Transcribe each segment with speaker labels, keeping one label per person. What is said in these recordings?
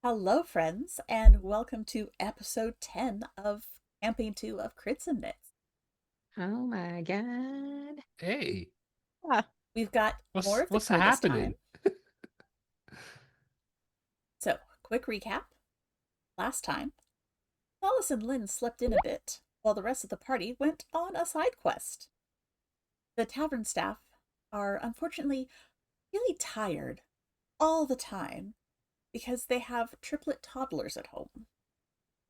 Speaker 1: Hello, friends, and welcome to episode 10 of Campaign 2 of Crits and Knits.
Speaker 2: Oh my god.
Speaker 3: Hey,
Speaker 1: We've got more of the
Speaker 3: what's
Speaker 1: crew this
Speaker 3: happening?
Speaker 1: time. So, quick recap. Last time, Wallace and Lynn slept in a bit, while the rest of the party went on a side quest. The tavern staff are unfortunately really tired all the time because they have triplet toddlers at home.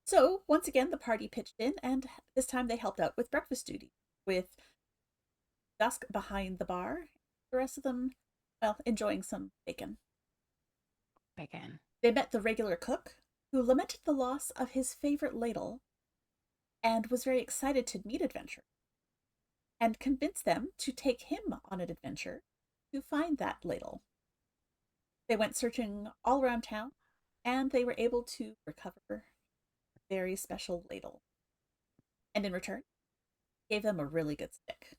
Speaker 1: So, once again, the party pitched in, and this time they helped out with breakfast duty, with Dusk behind the bar, the rest of them, well, enjoying some bacon.
Speaker 2: Bacon.
Speaker 1: They met the regular cook, who lamented the loss of his favorite ladle and was very excited to meet adventure, and convinced them to take him on an adventure to find that ladle. They went searching all around town, and they were able to recover a very special ladle. And in return, gave them a really good stick.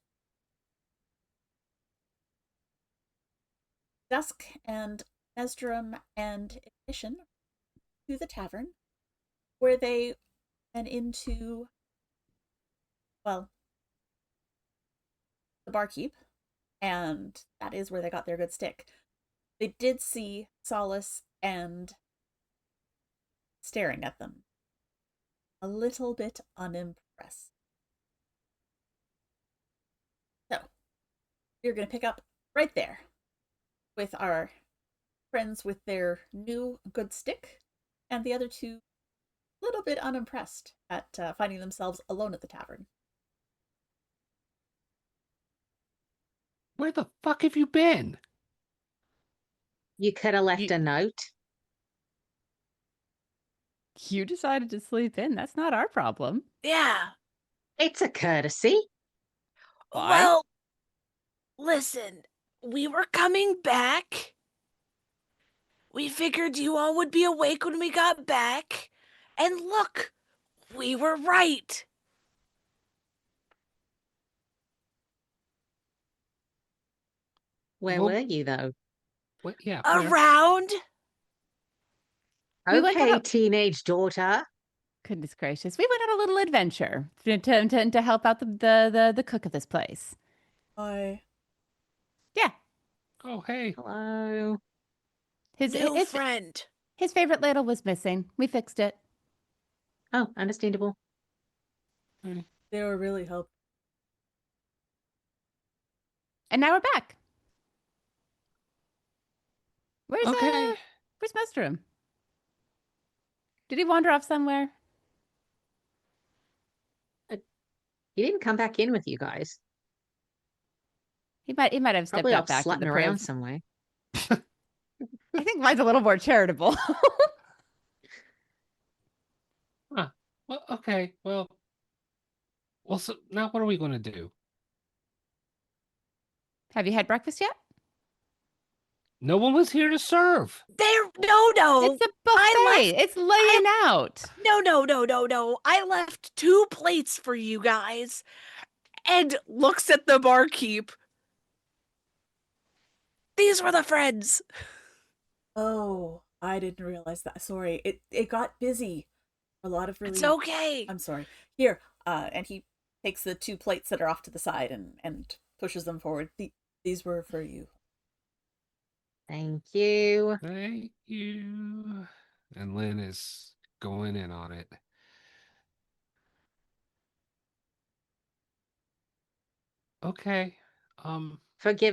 Speaker 1: Dusk and Mesdrum and Ignition to the tavern, where they went into, well, the barkeep, and that is where they got their good stick. They did see Solace and staring at them, a little bit unimpressed. So, we're going to pick up right there with our friends with their new good stick, and the other two a little bit unimpressed at finding themselves alone at the tavern.
Speaker 3: Where the fuck have you been?
Speaker 2: You could have left
Speaker 3: You,
Speaker 2: a note.
Speaker 4: You decided to sleep in. That's not our problem.
Speaker 5: Yeah.
Speaker 2: It's a courtesy.
Speaker 4: Why?
Speaker 5: Well, listen, we were coming back. We figured you all would be awake when we got back. And look, we were right.
Speaker 2: Where
Speaker 3: Well-
Speaker 2: were you, though?
Speaker 3: what, yeah, where?
Speaker 5: Around?
Speaker 4: We went
Speaker 2: Okay,
Speaker 4: on
Speaker 2: teenage daughter.
Speaker 4: Goodness gracious. We went on a little adventure to help out the cook of this place.
Speaker 1: Hi.
Speaker 4: Yeah.
Speaker 3: Oh, hey.
Speaker 2: Hello.
Speaker 5: New friend.
Speaker 4: His favorite ladle was missing. We fixed it.
Speaker 2: Oh, understandable.
Speaker 1: They were really helpful.
Speaker 4: And now we're back. Where's
Speaker 3: Okay.
Speaker 4: Mestrum? Did he wander off somewhere?
Speaker 2: He didn't come back in with you guys.
Speaker 4: He might have stepped
Speaker 2: Probably
Speaker 4: out
Speaker 2: off
Speaker 4: back to
Speaker 2: slutting
Speaker 4: the
Speaker 2: around
Speaker 4: prove.
Speaker 2: somewhere.
Speaker 4: I think mine's a little more charitable.
Speaker 3: Huh. Well, okay. Well, so now what are we going to do?
Speaker 4: Have you had breakfast yet?
Speaker 3: No one was here to serve.
Speaker 5: No.
Speaker 4: It's a
Speaker 5: I
Speaker 4: buffet. It's laying out.
Speaker 5: No. I left 2 plates for you guys. And looks at the barkeep. These were the friends.
Speaker 1: Oh, I didn't realize that. Sorry. It got busy. A lot of really
Speaker 5: It's okay.
Speaker 1: I'm sorry. Here, and he takes the 2 plates that are off to the side and pushes them forward. These were for you.
Speaker 2: Thank you.
Speaker 3: Thank you. And Lynn is going in on it. Okay.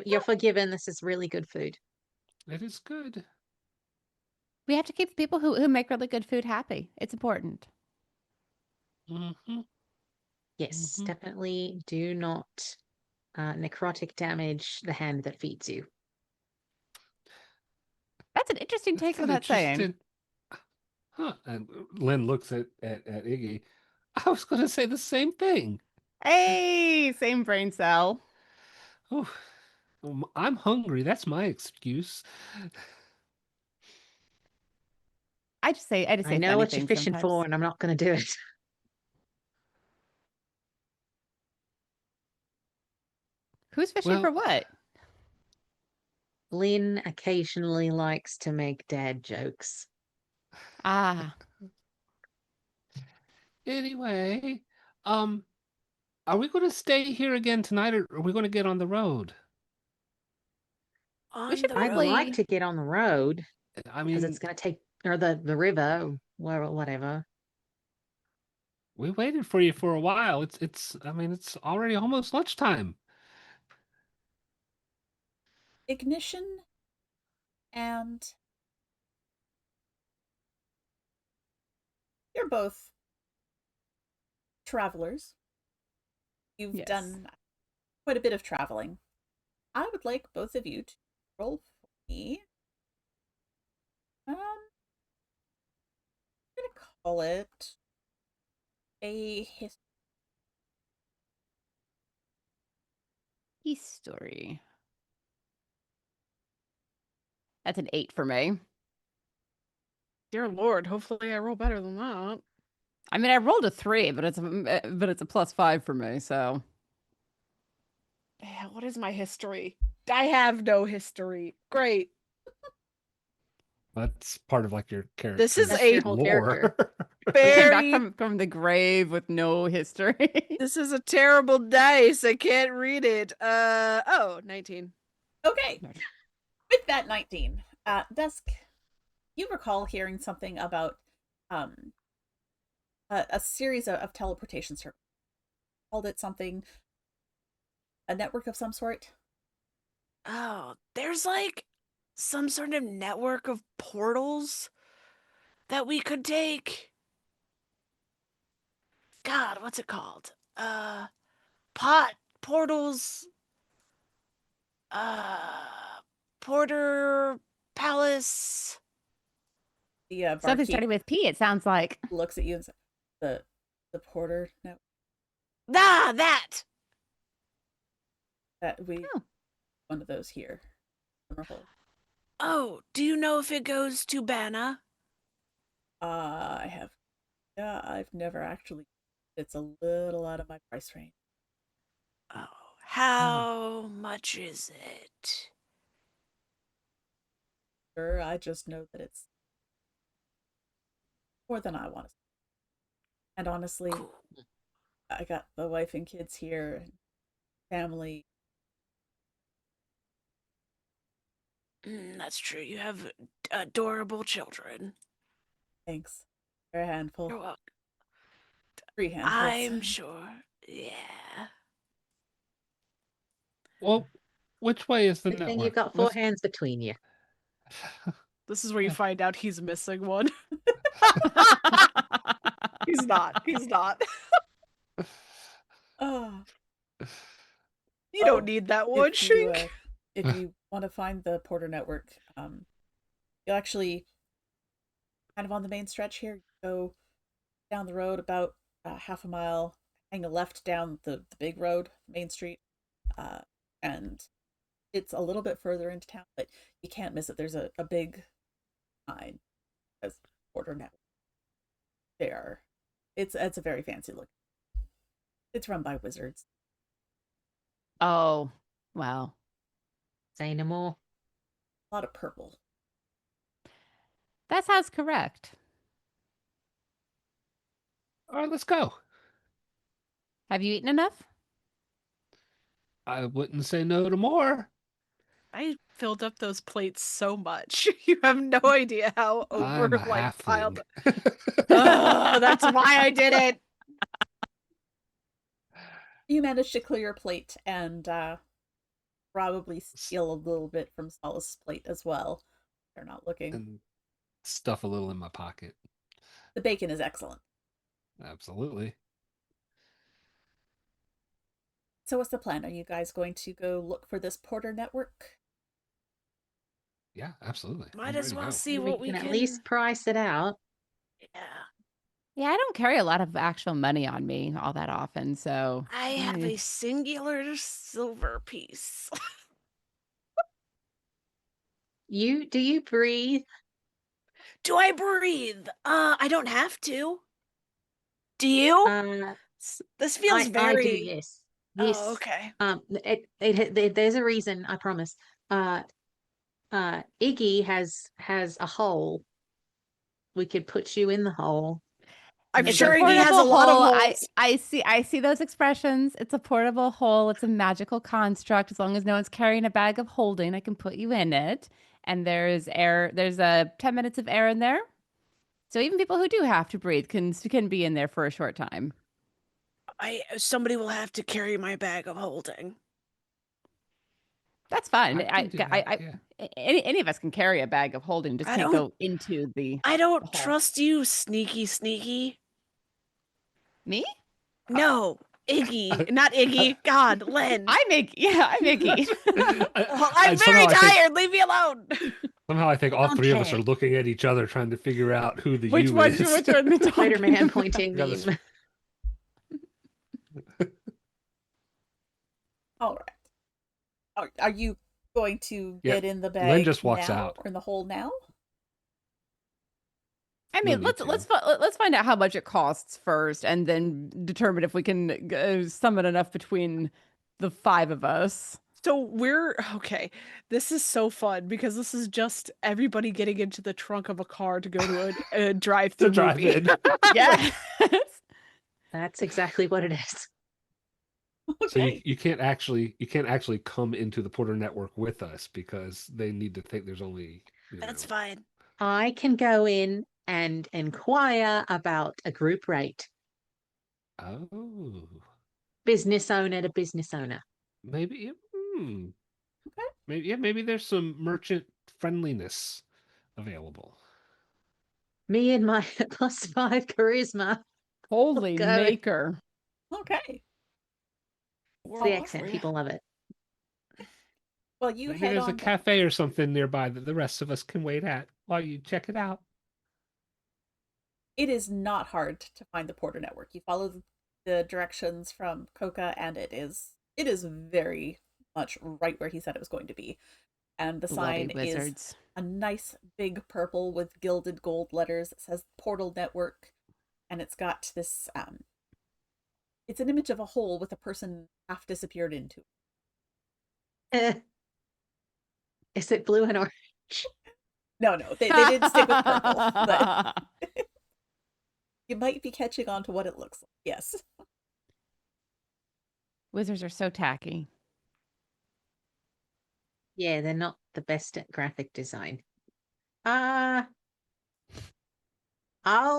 Speaker 2: You're forgiven. This is really good food.
Speaker 3: It is good.
Speaker 4: We have to keep the people who make really good food happy. It's important.
Speaker 3: Mm-hmm.
Speaker 2: Yes,
Speaker 3: Mhm.
Speaker 2: definitely do not necrotic damage the hand that feeds you.
Speaker 4: That's an interesting take
Speaker 3: That's
Speaker 4: for
Speaker 3: an
Speaker 4: that saying.
Speaker 3: interesting. Huh. And Lynn looks at Iggy. I was going to say the same thing.
Speaker 4: Hey, same brain cell.
Speaker 3: Oh, I'm hungry. That's my excuse.
Speaker 4: I just say
Speaker 2: I know
Speaker 4: funny
Speaker 2: what you're
Speaker 4: things
Speaker 2: fishing
Speaker 4: sometimes.
Speaker 2: for, and I'm not going to do it.
Speaker 4: Who's fishing
Speaker 3: Well,
Speaker 4: for what?
Speaker 2: Lynn occasionally likes to make dad jokes.
Speaker 4: Ah,
Speaker 3: anyway, are we going to stay here again tonight, or are we going to get on the road?
Speaker 4: we
Speaker 5: On
Speaker 4: should
Speaker 5: the
Speaker 2: I'd
Speaker 5: road.
Speaker 2: like
Speaker 4: probably.
Speaker 2: to get on the road
Speaker 3: I
Speaker 2: because
Speaker 3: mean,
Speaker 2: it's going to take, or the river, or whatever.
Speaker 3: we waited for you for a while. I mean, it's already almost lunchtime.
Speaker 1: Ignition and you're both travelers. You've
Speaker 4: Yes.
Speaker 1: done quite a bit of traveling. I would like both of you to roll for me. I'm gonna call it a
Speaker 4: History. That's an 8 for me.
Speaker 5: Dear Lord, hopefully I roll better than that.
Speaker 4: I mean, I rolled a 3, but it's a +5 for me. So
Speaker 5: Yeah, what is my history? I have no history. Great.
Speaker 3: That's part of like your
Speaker 5: This is
Speaker 2: That's
Speaker 3: character's
Speaker 2: your
Speaker 5: a
Speaker 2: whole
Speaker 3: lore.
Speaker 4: you came back
Speaker 5: very.
Speaker 4: from the grave with no history.
Speaker 5: This is a terrible dice. I can't read it. 19.
Speaker 1: Okay. With that 19, Dusk, you recall hearing something about um a series of teleportation circles. Called it something, a network of some sort.
Speaker 5: Oh, there's like some sort of network of portals that we could take. God, what's it called? Pot portals. Uh, Porter Palace.
Speaker 1: The
Speaker 4: Something
Speaker 1: barkeep
Speaker 4: starting with P. It sounds like.
Speaker 1: looks at you and says, "The porter network
Speaker 5: Ah, that.
Speaker 1: that we
Speaker 4: Oh.
Speaker 1: one of those here." Wonderful.
Speaker 5: Oh, do you know if it goes to Banna?
Speaker 1: I've never actually. It's a little out of my price range.
Speaker 5: Oh, how much is it?
Speaker 1: Sure, I just know that it's more than I want to. And honestly,
Speaker 5: Cool.
Speaker 1: I got the wife and kids here, and family.
Speaker 5: That's true. You have adorable children.
Speaker 1: Thanks. They're a handful.
Speaker 5: You're welcome.
Speaker 1: 3 handfuls.
Speaker 5: I'm sure. Yeah.
Speaker 3: Well, which way is the
Speaker 2: Good thing
Speaker 3: network?
Speaker 2: you've got 4 hands between you.
Speaker 5: This is where you find out he's missing one. He's not. He's not.
Speaker 1: Oh,
Speaker 5: You don't need that one, Shink.
Speaker 1: if you want to find the Porter Network, you'll actually kind of on the main stretch here. You go down the road about half a mile, hang a left down the big road, Main Street, and It's a little bit further into town, but you can't miss it. There's a big sign as Porter Network. There, it's a very fancy look. It's run by wizards.
Speaker 4: Oh, wow.
Speaker 2: Say no more.
Speaker 1: A lot of purple.
Speaker 4: That sounds correct.
Speaker 3: All right, let's go.
Speaker 4: Have you eaten enough?
Speaker 3: I wouldn't say no to more.
Speaker 5: I filled up those plates so much. You have no idea how over
Speaker 3: I'm a
Speaker 5: like piled.
Speaker 3: halfling.
Speaker 5: Oh, that's why I did it.
Speaker 1: You managed to clear your plate and probably steal a little bit from Solace's plate as well. They're not looking.
Speaker 3: And stuff a little in my pocket.
Speaker 1: The bacon is excellent.
Speaker 3: Absolutely.
Speaker 1: So what's the plan? Are you guys going to go look for this Porter Network?
Speaker 3: Yeah, absolutely.
Speaker 5: Might
Speaker 3: I'm
Speaker 5: as
Speaker 3: ready to
Speaker 5: well
Speaker 3: go.
Speaker 5: see
Speaker 2: we
Speaker 5: what we
Speaker 2: can
Speaker 5: can
Speaker 2: at least price it out.
Speaker 5: Yeah.
Speaker 4: Yeah, I don't carry a lot of actual money on me all that often, so
Speaker 5: I have a singular silver piece.
Speaker 2: Do you breathe?
Speaker 5: Do I breathe? I don't have to. Do you? This feels
Speaker 2: I do,
Speaker 5: very.
Speaker 2: yes.
Speaker 5: Oh,
Speaker 2: Yes.
Speaker 5: okay.
Speaker 2: There's a reason, I promise. Iggy has a hole. We could put you in the hole.
Speaker 5: I'm
Speaker 2: It's
Speaker 5: sure
Speaker 2: a
Speaker 5: he has a
Speaker 4: portable
Speaker 5: lot of
Speaker 4: hole.
Speaker 5: holes.
Speaker 4: I see those expressions. It's a portable hole. It's a magical construct. As long as no one's carrying a bag of holding, I can put you in it. And there's air. There's 10 minutes of air in there. So even people who do have to breathe can be in there for a short time.
Speaker 5: Somebody will have to carry my bag of holding.
Speaker 4: That's fine.
Speaker 3: I can do that, yeah.
Speaker 4: Any of us can carry a bag of holding. Just
Speaker 5: I
Speaker 4: can't
Speaker 5: don't-
Speaker 4: go into the.
Speaker 5: I don't
Speaker 4: hole.
Speaker 5: trust you, sneaky.
Speaker 4: Me?
Speaker 5: No, Iggy, not Iggy. God, Len.
Speaker 4: I'm Iggy.
Speaker 5: I'm very tired. Leave me alone.
Speaker 3: Somehow I think all
Speaker 2: don't
Speaker 3: three of us
Speaker 2: care.
Speaker 3: are looking at each other trying to figure out who the
Speaker 4: Which
Speaker 3: you
Speaker 4: one?
Speaker 3: is.
Speaker 4: Which one? The
Speaker 2: Spider-Man pointing
Speaker 3: Got this-
Speaker 2: meme.
Speaker 1: All right. Are you going to
Speaker 3: Yeah,
Speaker 1: get in the bag
Speaker 3: Len just walks
Speaker 1: now,
Speaker 3: out.
Speaker 1: or in the hole now?
Speaker 4: I
Speaker 3: No
Speaker 4: mean,
Speaker 3: need
Speaker 4: let's find out how much it costs first, and then determine if we can summon enough between the 5 of us.
Speaker 5: So we're okay. This is so fun because this is just everybody getting into the trunk of a car to go to a drive-through
Speaker 3: drive
Speaker 5: movie.
Speaker 3: in.
Speaker 4: Yes.
Speaker 2: That's exactly what it is.
Speaker 3: So
Speaker 1: Okay.
Speaker 3: you can't actually come into the Porter Network with us because they need to think there's only
Speaker 5: That's fine.
Speaker 2: I can go in and inquire about a group rate.
Speaker 3: Oh,
Speaker 2: Business owner to business owner.
Speaker 3: maybe.
Speaker 1: Okay.
Speaker 3: Maybe there's some merchant friendliness available.
Speaker 2: Me and my +5 charisma.
Speaker 4: Holy
Speaker 2: Go.
Speaker 4: maker.
Speaker 1: Okay.
Speaker 2: It's the accent. People love it.
Speaker 1: Well, you
Speaker 3: Maybe
Speaker 1: head
Speaker 3: there's a
Speaker 1: on.
Speaker 3: cafe or something nearby that the rest of us can wait at while you check it out.
Speaker 1: It is not hard to find the Porter Network. You follow the directions from Coca, and it is very much right where he said it was going to be. And the
Speaker 4: Bloody
Speaker 1: sign
Speaker 4: wizards.
Speaker 1: is a nice big purple with gilded gold letters. It says Portal Network, and it's got this it's an image of a hole with a person half disappeared into.
Speaker 2: Is it blue and orange?
Speaker 1: No, they didn't stick with purple, but you might be catching on to what it looks like. Yes.
Speaker 4: Wizards are so tacky.
Speaker 2: Yeah, they're not the best at graphic design. I'll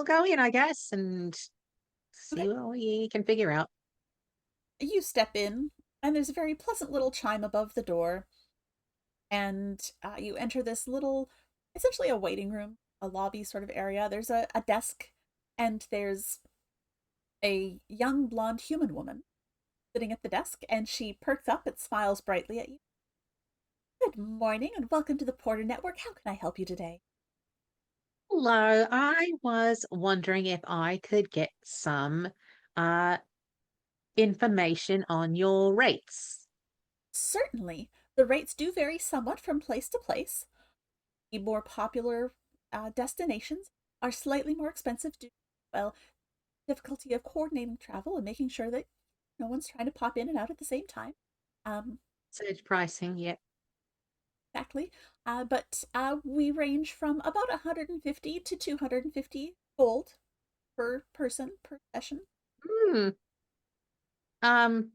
Speaker 2: go in, I guess, and see what we can figure out.
Speaker 1: You step in, and there's a very pleasant little chime above the door. And you enter this little, essentially a waiting room, a lobby sort of area. There's a desk, and there's a young blonde human woman sitting at the desk, and she perks up and smiles brightly at you. Good morning, and welcome to the Porter Network. How can I help you today?
Speaker 2: Hello, I was wondering if I could get some information on your rates.
Speaker 1: Certainly, the rates do vary somewhat from place to place. The more popular destinations are slightly more expensive due to, well, difficulty of coordinating travel and making sure that no one's trying to pop in and out at the same time.
Speaker 2: Surge pricing, yeah.
Speaker 1: Exactly. But we range from about 150 to 250 gold per person per session.
Speaker 2: Hmm.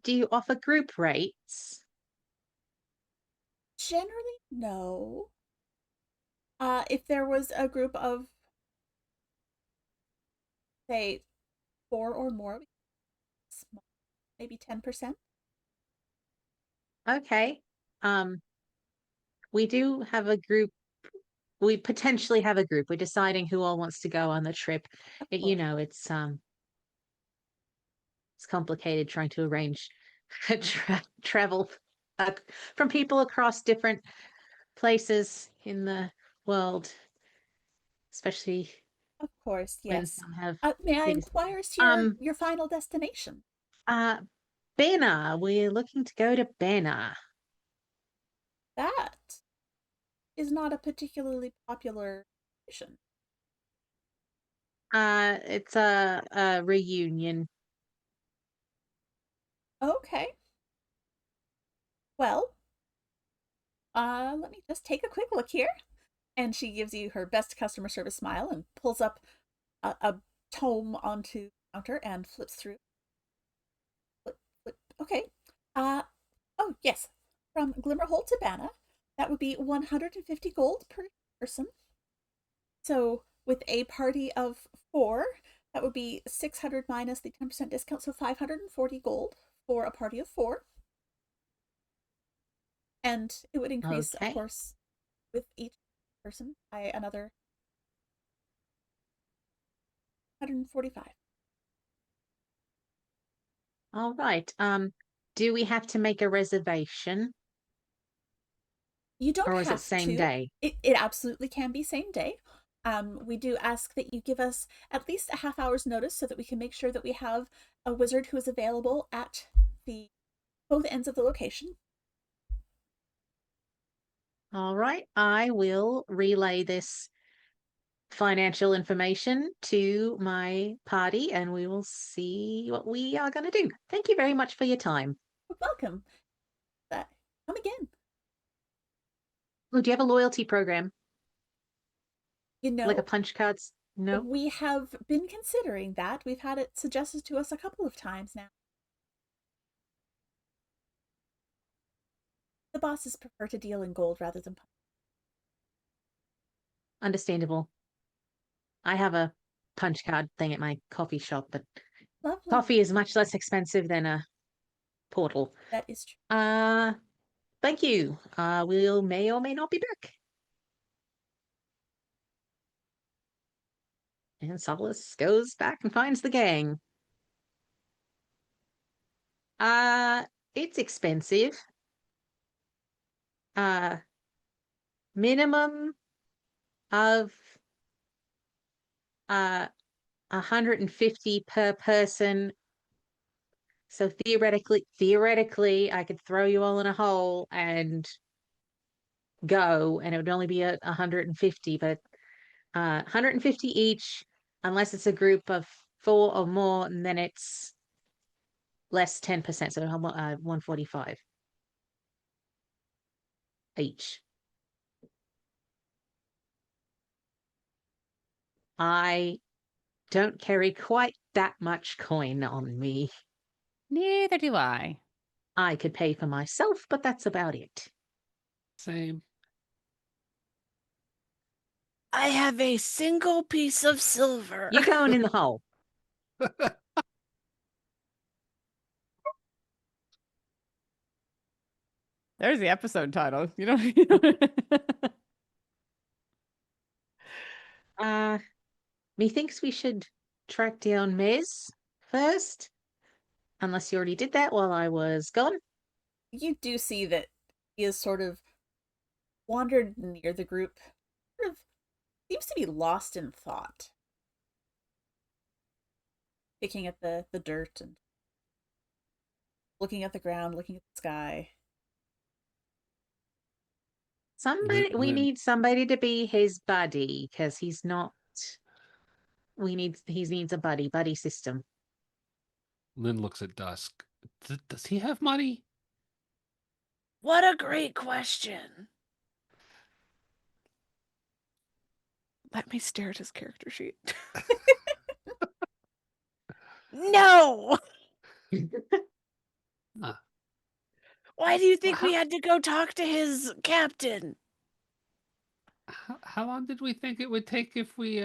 Speaker 2: Do you offer group rates?
Speaker 1: Generally, no. If there was a group of, say, 4 or more, maybe 10%.
Speaker 2: Okay. We do have a group. We potentially have a group. We're deciding who all wants to go on the trip. You know, it's complicated trying to arrange travel from people across different places in the world, especially
Speaker 1: Of course,
Speaker 2: when
Speaker 1: yes.
Speaker 2: some have
Speaker 1: May I
Speaker 2: big
Speaker 1: inquire as to
Speaker 2: um
Speaker 1: your final destination?
Speaker 2: Banner. We're looking to go to Banner.
Speaker 1: That is not a particularly popular mission.
Speaker 2: It's a reunion.
Speaker 1: Okay. Well, let me just take a quick look here. And she gives you her best customer service smile and pulls up a tome onto the counter and flips through. Flip, flip. Okay. Oh, yes. From Glimmerhold to Banna, that would be 150 gold per person. So with a party of 4, that would be 600 minus the 10% discount, so 540 gold for a party of 4. And it would increase, of
Speaker 2: Okay.
Speaker 1: course, with each person by another 145.
Speaker 2: All right. Do we have to make a reservation
Speaker 1: You don't
Speaker 2: or is it
Speaker 1: have
Speaker 2: same
Speaker 1: to.
Speaker 2: day?
Speaker 1: It absolutely can be same day. We do ask that you give us at least a half hour's notice so that we can make sure that we have a wizard who is available at the both ends of the location.
Speaker 2: All right. I will relay this financial information to my party and we will see what we are going to do. Thank you very much for your time.
Speaker 1: You're welcome. Come again.
Speaker 2: Oh, do you have a loyalty program?
Speaker 1: You
Speaker 2: Like a
Speaker 1: know,
Speaker 2: punch cards? No?
Speaker 1: we have been considering that. We've had it suggested to us a couple of times now. The bosses prefer to deal in gold rather than punch.
Speaker 2: Understandable. I have a punch card thing at my coffee shop, but
Speaker 1: Lovely.
Speaker 2: coffee is much less expensive than a portal.
Speaker 1: That is true.
Speaker 2: Thank you. We'll may or may not be back. And Solace goes back and finds the gang. It's expensive. Uh, minimum of 150 per person. So theoretically, I could throw you all in a hole and go, and it would only be 150, but 150 each, unless it's a group of 4 or more, and then it's less 10%, so 145 each. I don't carry quite that much coin on me.
Speaker 4: Neither do I.
Speaker 2: I could pay for myself, but that's about it.
Speaker 3: Same.
Speaker 5: I have a single piece of silver.
Speaker 2: You're going in the hole.
Speaker 4: There's the episode title. You know.
Speaker 2: Methinks we should track down Mez first, unless you already did that while I was gone.
Speaker 1: You do see that he is sort of wandered near the group, sort of seems to be lost in thought, picking at the dirt and looking at the ground, looking at the sky.
Speaker 2: Somebody, we
Speaker 3: Lynn,
Speaker 2: need somebody to be his buddy because he's not. He needs a buddy system.
Speaker 3: Lynn looks at Dusk. Does he have money?
Speaker 5: What a great question. Let me stare at his character sheet. No!
Speaker 3: Huh.
Speaker 5: Why do you think
Speaker 3: Well,
Speaker 5: we had to go talk to his captain?
Speaker 3: How long did we think it would take if we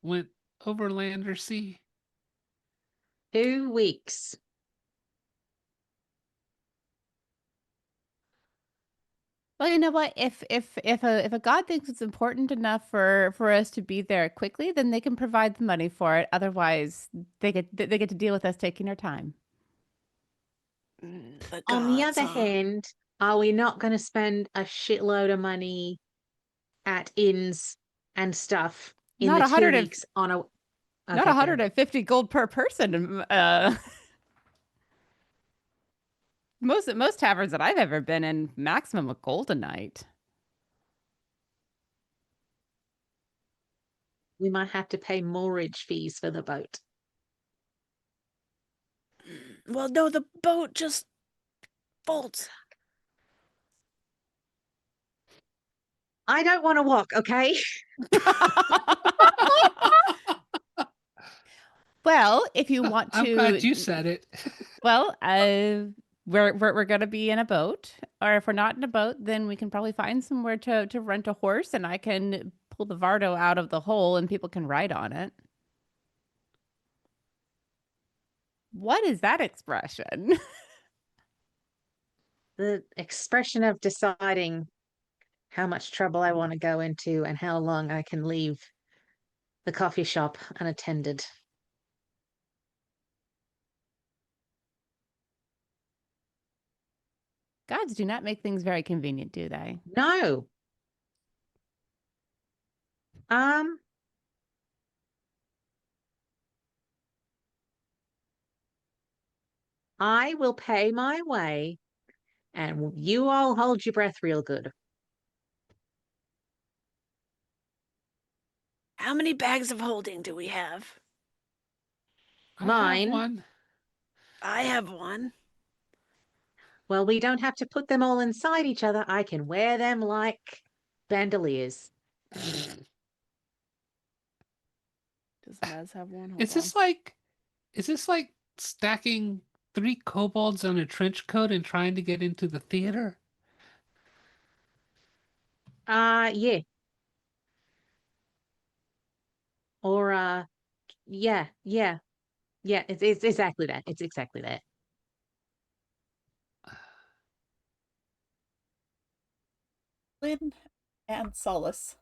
Speaker 3: went over land or sea?
Speaker 2: 2 weeks.
Speaker 4: Well, you know what? If a god thinks it's important enough for us to be there quickly, then they can provide the money for it. Otherwise, they get to deal with us taking our time.
Speaker 5: The
Speaker 2: On the
Speaker 5: gods,
Speaker 2: other
Speaker 5: huh?
Speaker 2: hand, are we not going to spend a shitload of money at inns and stuff in
Speaker 4: Not
Speaker 2: the 2
Speaker 4: 100 and
Speaker 2: weeks on a?
Speaker 4: not
Speaker 2: Okay, fair.
Speaker 4: 150 gold per person. Most taverns that I've ever been in, maximum a gold a night.
Speaker 2: We might have to pay moorage fees for the boat.
Speaker 5: Well, no, the boat just bolts.
Speaker 2: I don't want to walk, okay?
Speaker 4: Well, if you want
Speaker 3: I'm glad you
Speaker 4: to,
Speaker 3: said it.
Speaker 4: well, we're gonna be in a boat, or if we're not in a boat, then we can probably find somewhere to rent a horse, and I can pull the Vardo out of the hole, and people can ride on it. What is that expression?
Speaker 2: The expression of deciding how much trouble I want to go into and how long I can leave the coffee shop unattended.
Speaker 4: Gods do not make things very convenient, do they?
Speaker 2: No. I will pay my way and you all hold your breath real good.
Speaker 5: How many bags of holding do we have?
Speaker 3: I have
Speaker 2: Mine.
Speaker 3: one.
Speaker 5: I have one.
Speaker 2: Well, we don't have to put them all inside each other. I can wear them like bandoliers.
Speaker 5: Does Mez have one? Hold
Speaker 3: Is this like stacking 3 kobolds on a trench coat and trying to get into the theater?
Speaker 2: Yeah. Or yeah. Yeah, it's exactly that. It's exactly that.
Speaker 1: Lynn and Solace,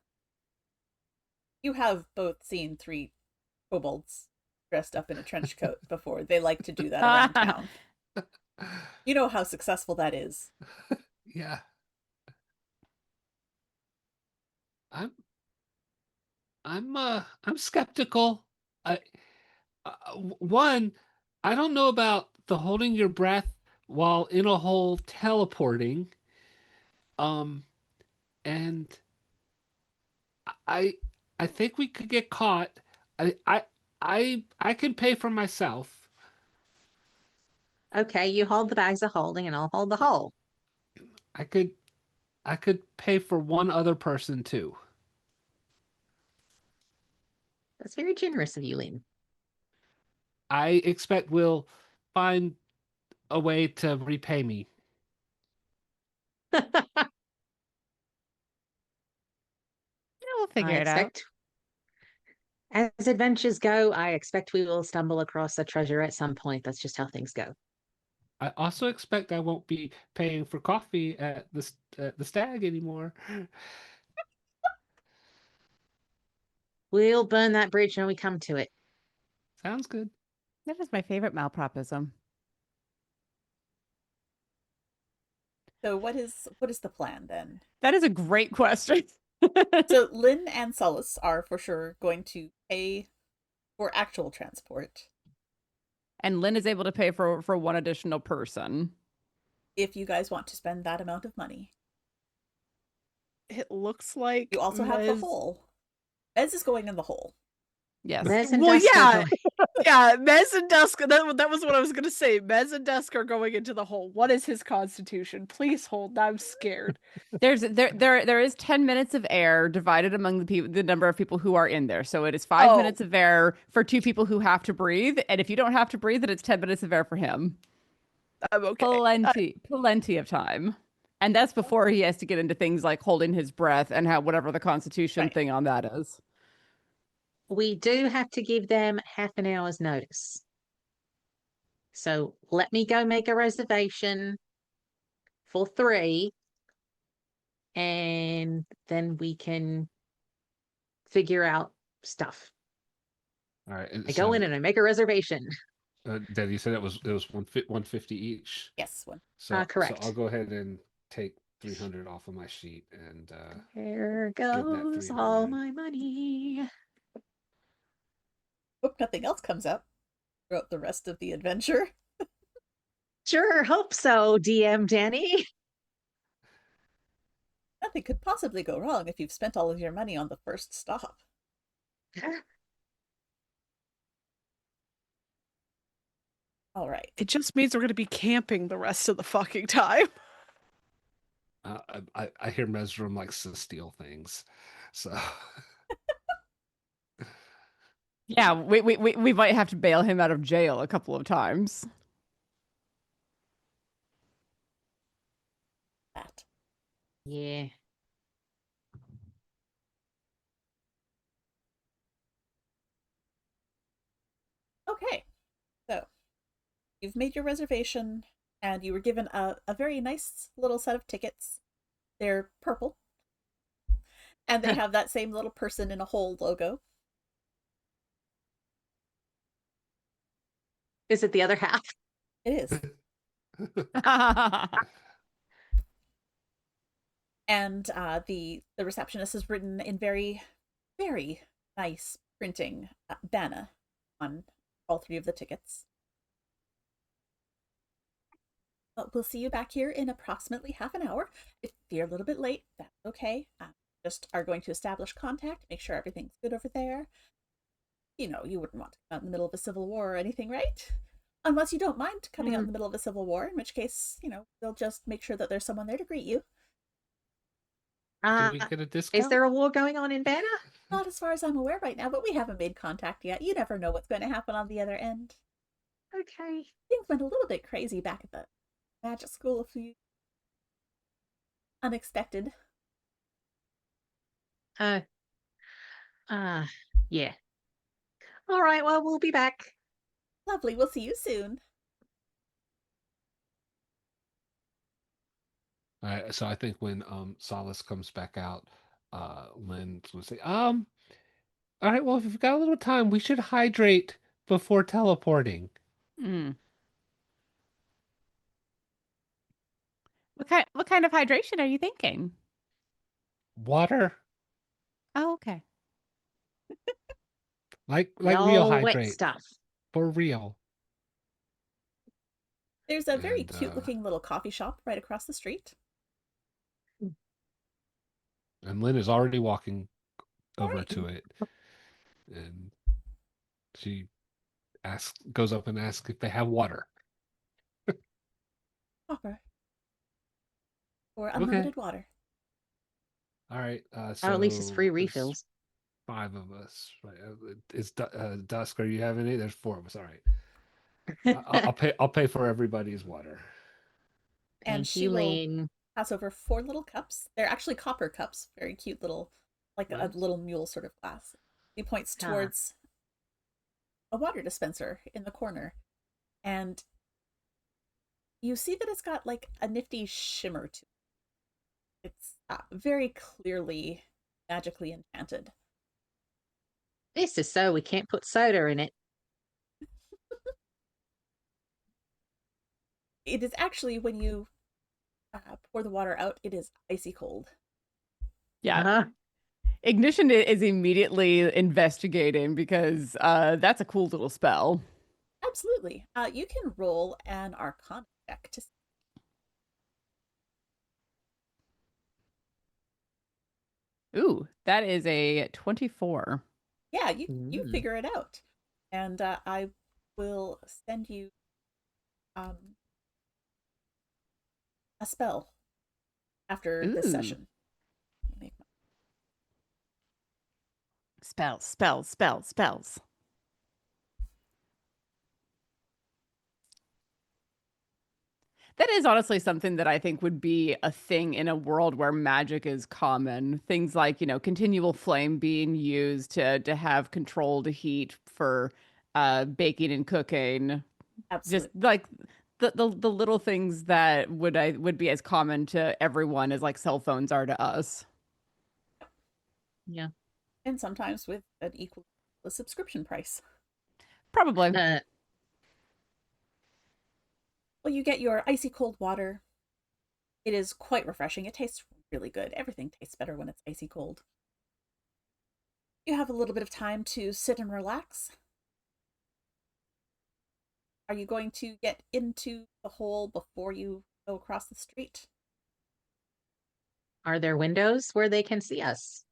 Speaker 1: you have both seen 3 kobolds dressed up in a trench coat before. They like to do that around town. You know how successful that is.
Speaker 3: Yeah. I'm skeptical. I one, I don't know about the holding your breath while in a hole teleporting. And I I think we could get caught. I I I can pay for myself.
Speaker 2: Okay, you hold the bags of holding and I'll hold the hole.
Speaker 3: I could pay for one other person too.
Speaker 2: That's very generous of you, Lynn.
Speaker 3: I expect we'll find a way to repay me.
Speaker 4: We'll figure
Speaker 2: I
Speaker 4: it out.
Speaker 2: expect, as adventures go, I expect we will stumble across a treasure at some point. That's just how things go.
Speaker 3: I also expect I won't be paying for coffee at the stag anymore.
Speaker 2: We'll burn that bridge when we come to it.
Speaker 3: Sounds good.
Speaker 4: That is my favorite malpropism.
Speaker 1: So what is the plan then?
Speaker 4: That is a great question.
Speaker 1: So Lynn and Solace are for sure going to pay for actual transport.
Speaker 4: And Lynn is able to pay for one additional person.
Speaker 1: If you guys want to spend that amount of money.
Speaker 5: it looks like
Speaker 1: You also have the
Speaker 5: Mez-
Speaker 1: hole. Mez is going in the hole.
Speaker 4: Yes.
Speaker 2: Mez and
Speaker 5: Well,
Speaker 2: Dusk are
Speaker 5: yeah,
Speaker 2: going-
Speaker 5: yeah. Mez and Dusk. That was what I was gonna say. Mez and Dusk are going into the hole. What is his constitution? Please hold. I'm scared.
Speaker 4: There is 10 minutes of air divided among the number of people who are in there. So it is 5 minutes of air for 2 people who have to breathe, and if you don't have to breathe, then it's 10 minutes of air for him.
Speaker 5: I'm okay.
Speaker 4: Plenty of time. And that's before he has to get into things like holding his breath and how whatever the constitution
Speaker 1: Right.
Speaker 4: thing on that is.
Speaker 2: We do have to give them half an hour's notice. So let me go make a reservation for 3, and then we can figure out stuff.
Speaker 3: All right.
Speaker 2: I go in and I make a reservation.
Speaker 3: Dad, you said it was 150 each.
Speaker 1: Yes, one.
Speaker 3: So
Speaker 2: Correct.
Speaker 3: So I'll go ahead and take 300 off of my sheet and
Speaker 2: There
Speaker 3: that
Speaker 2: goes all
Speaker 3: 300.
Speaker 2: my money.
Speaker 1: Hope nothing else comes up throughout the rest of the adventure.
Speaker 2: Sure, hope so, DM Danny.
Speaker 1: Nothing could possibly go wrong if you've spent all of your money on the first stop. All right.
Speaker 5: It just means we're gonna be camping the rest of the fucking time.
Speaker 3: I hear Mesrum likes to steal things, so
Speaker 4: Yeah, we might have to bail him out of jail a couple of times.
Speaker 1: That.
Speaker 2: Yeah.
Speaker 1: Okay. So, you've made your reservation, and you were given a very nice little set of tickets. They're purple, and they have that same little person in a hole logo.
Speaker 2: Is it the other half?
Speaker 1: It is. And the receptionist has written in very, very nice printing Bana on all 3 of the tickets. But we'll see you back here in approximately half an hour. If you're a little bit late, that's okay. Just are going to establish contact, make sure everything's good over there. You know, you wouldn't want to come out in the middle of a civil war or anything, right? Unless you don't mind coming out in the middle of a civil war, in which case, you know, they'll just make sure that there's someone there to greet you.
Speaker 3: do we get a discount?
Speaker 2: Is there a war going on in Banner?
Speaker 1: Not as far as I'm aware right now, but we haven't made contact yet. You never know what's going to happen on the other end.
Speaker 2: Okay.
Speaker 1: Things went a little bit crazy back at the magic school a few unexpected.
Speaker 2: Yeah. All right, well, we'll be back.
Speaker 1: Lovely, we'll see you soon.
Speaker 3: So I think when Solace comes back out, Lynn's gonna say, all right, well, if we've got a little time, we should hydrate before teleporting.
Speaker 4: Mm. What kind of hydration are you thinking?
Speaker 3: Water,
Speaker 4: Oh, okay.
Speaker 3: like
Speaker 2: No
Speaker 3: real
Speaker 2: wet
Speaker 3: hydrate,
Speaker 2: stuff.
Speaker 3: for real.
Speaker 1: There's a very
Speaker 3: And,
Speaker 1: cute looking little coffee shop right across the street.
Speaker 3: And Lynn is already walking over
Speaker 1: Alright.
Speaker 3: to it, and she goes up and asks if they have water.
Speaker 1: Copper. Or unlimited water.
Speaker 3: All right.
Speaker 2: Oh, at least it's free
Speaker 3: there's
Speaker 2: refills.
Speaker 3: 5 of us, right? Is Dusk? Are you having it? There's 4 of us. All right. I'll pay. I'll pay for everybody's water.
Speaker 1: And
Speaker 2: Thank
Speaker 1: she
Speaker 2: you,
Speaker 1: will
Speaker 2: Lynn.
Speaker 1: pass over 4 little cups. They're actually copper cups, very cute little, like a
Speaker 3: Nice.
Speaker 1: little mule sort of glass. He points
Speaker 2: Ah.
Speaker 1: towards a water dispenser in the corner, and you see that it's got like a nifty shimmer to it. It's very clearly magically enchanted.
Speaker 2: This is so we can't put soda in it.
Speaker 1: It is actually, when you pour the water out, it is icy cold.
Speaker 4: Yeah.
Speaker 2: Uh-huh.
Speaker 4: Ignition is immediately investigating because that's a cool little spell.
Speaker 1: Absolutely. You can roll an Arcana check to see.
Speaker 4: Ooh, that is a 24.
Speaker 1: Yeah, you
Speaker 2: Mm.
Speaker 1: figure it out. And I will send you a spell after this
Speaker 4: Ooh.
Speaker 1: session. Let me make
Speaker 4: Spells, spells, spells, spells. That is honestly something that I think would be a thing in a world where magic is common. Things like, continual flame being used to have controlled heat for baking and cooking. Just
Speaker 1: absolutely.
Speaker 4: like the little things that would be as common to everyone as like cell phones are to us.
Speaker 2: Yeah.
Speaker 1: And sometimes with an equal subscription price.
Speaker 4: Probably.
Speaker 1: Well, you get your icy cold water. It is quite refreshing. It tastes really good. Everything tastes better when it's icy cold. You have a little bit of time to sit and relax. Are you going to get into the hole before you go across the street?
Speaker 2: Are there windows where they can see us?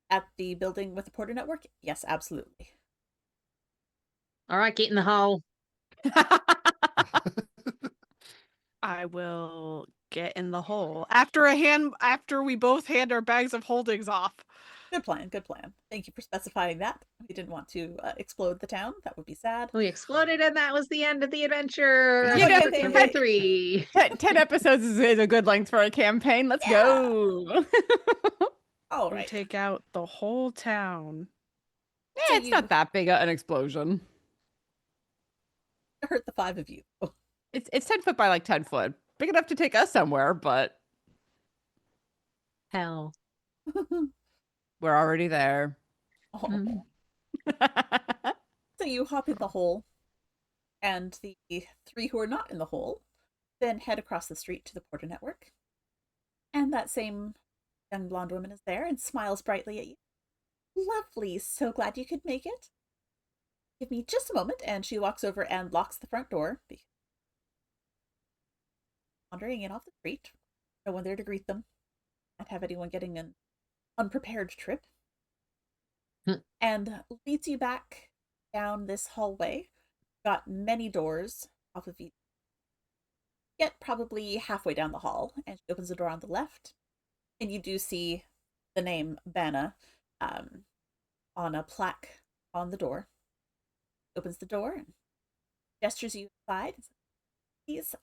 Speaker 1: At the building with the Porter Network? Yes, absolutely.
Speaker 2: All right, get in the hole.
Speaker 5: I will get in the hole after we both hand our bags of holdings off.
Speaker 1: Good plan, good plan. Thank you for specifying that. We didn't want to explode the town. That would be sad.
Speaker 2: We exploded, and that was the end of the adventure.
Speaker 1: You know,
Speaker 2: Campaign 3.
Speaker 4: 10 episodes is a good length for a campaign. Let's go.
Speaker 1: All
Speaker 5: We
Speaker 1: right.
Speaker 5: take out the whole town.
Speaker 1: So
Speaker 4: It's not that big an explosion.
Speaker 1: hurt the 5 of you.
Speaker 4: It's 10 foot by like 10 foot. Big enough to take us somewhere, but
Speaker 2: Hell.
Speaker 4: we're already there.
Speaker 1: Oh.
Speaker 2: Mm.
Speaker 1: So you hop in the hole, and the 3 who are not in the hole then head across the street to the Porter Network. And that same young blonde woman is there and smiles brightly at you. Lovely, so glad you could make it. Give me just a moment, and she walks over and locks the front door. Wandering in off the street, no one there to greet them. Not have anyone getting an unprepared trip. And leads you back down this hallway. Got many doors off of you. Get probably halfway down the hall, and she opens the door on the left, and you do see the name Banna on a plaque on the door. Opens the door and gestures you aside. Please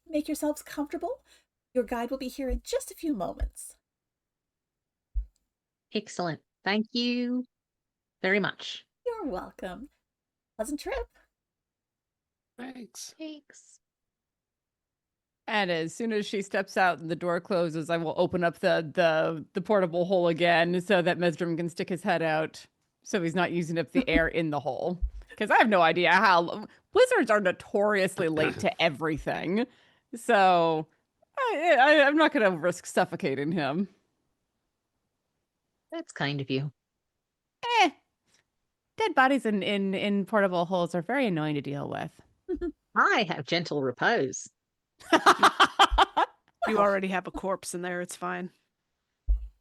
Speaker 1: make yourselves comfortable. Your guide will be here in just a few moments.
Speaker 2: Excellent. Thank you very much.
Speaker 1: You're welcome. Pleasant trip.
Speaker 3: Thanks.
Speaker 2: Thanks.
Speaker 4: And as soon as she steps out and the door closes, I will open up the portable hole again so that Mesdrum can stick his head out so he's not using up the air in the hole. Because I have no idea how wizards are notoriously late to everything. So I'm not going to risk suffocating him.
Speaker 2: That's kind of you.
Speaker 4: Dead bodies in portable holes are very annoying to deal with.
Speaker 2: I have gentle repose.
Speaker 5: You already have a corpse in there. It's fine.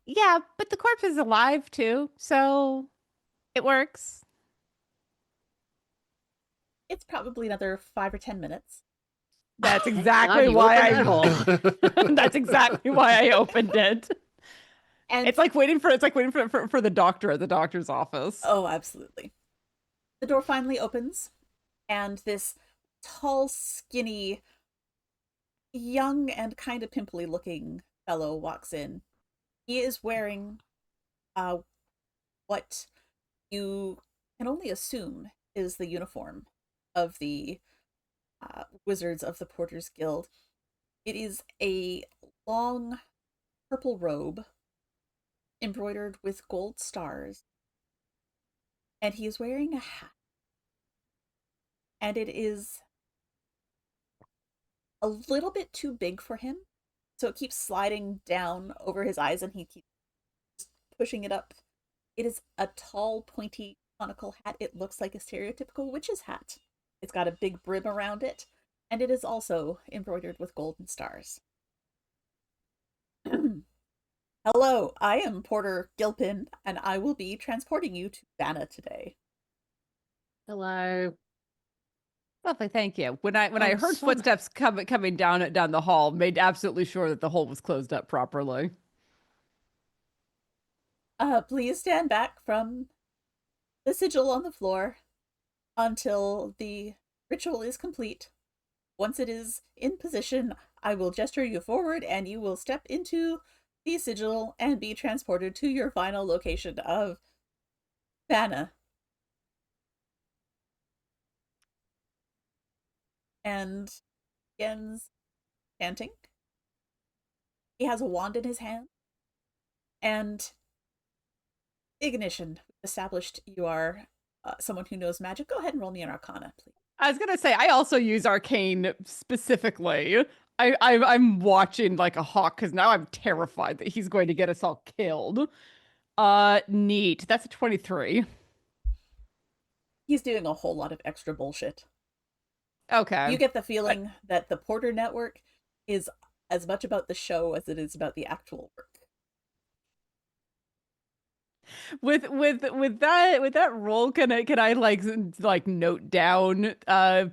Speaker 4: Yeah, but the corpse is alive too, so it works.
Speaker 1: It's probably another 5 or 10 minutes.
Speaker 4: That's
Speaker 2: Thank
Speaker 4: exactly
Speaker 2: God you
Speaker 4: why
Speaker 2: opened that hole.
Speaker 4: That's exactly why I opened it.
Speaker 1: And
Speaker 4: It's like waiting for the doctor at the doctor's office.
Speaker 1: oh, absolutely. The door finally opens, and this tall, skinny, young and kind of pimply looking fellow walks in. He is wearing what you can only assume is the uniform of the Wizards of the Porters Guild. It is a long purple robe embroidered with gold stars, and he is wearing a hat. And it is a little bit too big for him, so it keeps sliding down over his eyes, and he keeps pushing it up. It is a tall, pointy, conical hat. It looks like a stereotypical witch's hat. It's got a big brim around it, and it is also embroidered with golden stars. Hello, I am Porter Gilpin, and I will be transporting you to Vanna today.
Speaker 2: Hello.
Speaker 4: Lovely, thank you. When I heard
Speaker 3: so
Speaker 4: footsteps coming down the hall, made absolutely sure that the hole was closed up properly.
Speaker 1: Please stand back from the sigil on the floor until the ritual is complete. Once it is in position, I will gesture you forward and you will step into the sigil and be transported to your final location of Vanna. And begins chanting. He has a wand in his hand. And Ignition, established you are someone who knows magic. Go ahead and roll me an Arcana, please.
Speaker 4: I was gonna say I also use arcane specifically. I'm watching like a hawk because now I'm terrified that he's going to get us all killed. Neat. That's a 23.
Speaker 1: He's doing a whole lot of extra bullshit.
Speaker 4: Okay.
Speaker 1: You get the feeling that the Porter Network is as much about the show as it is about the actual work.
Speaker 4: With that roll, can I like note down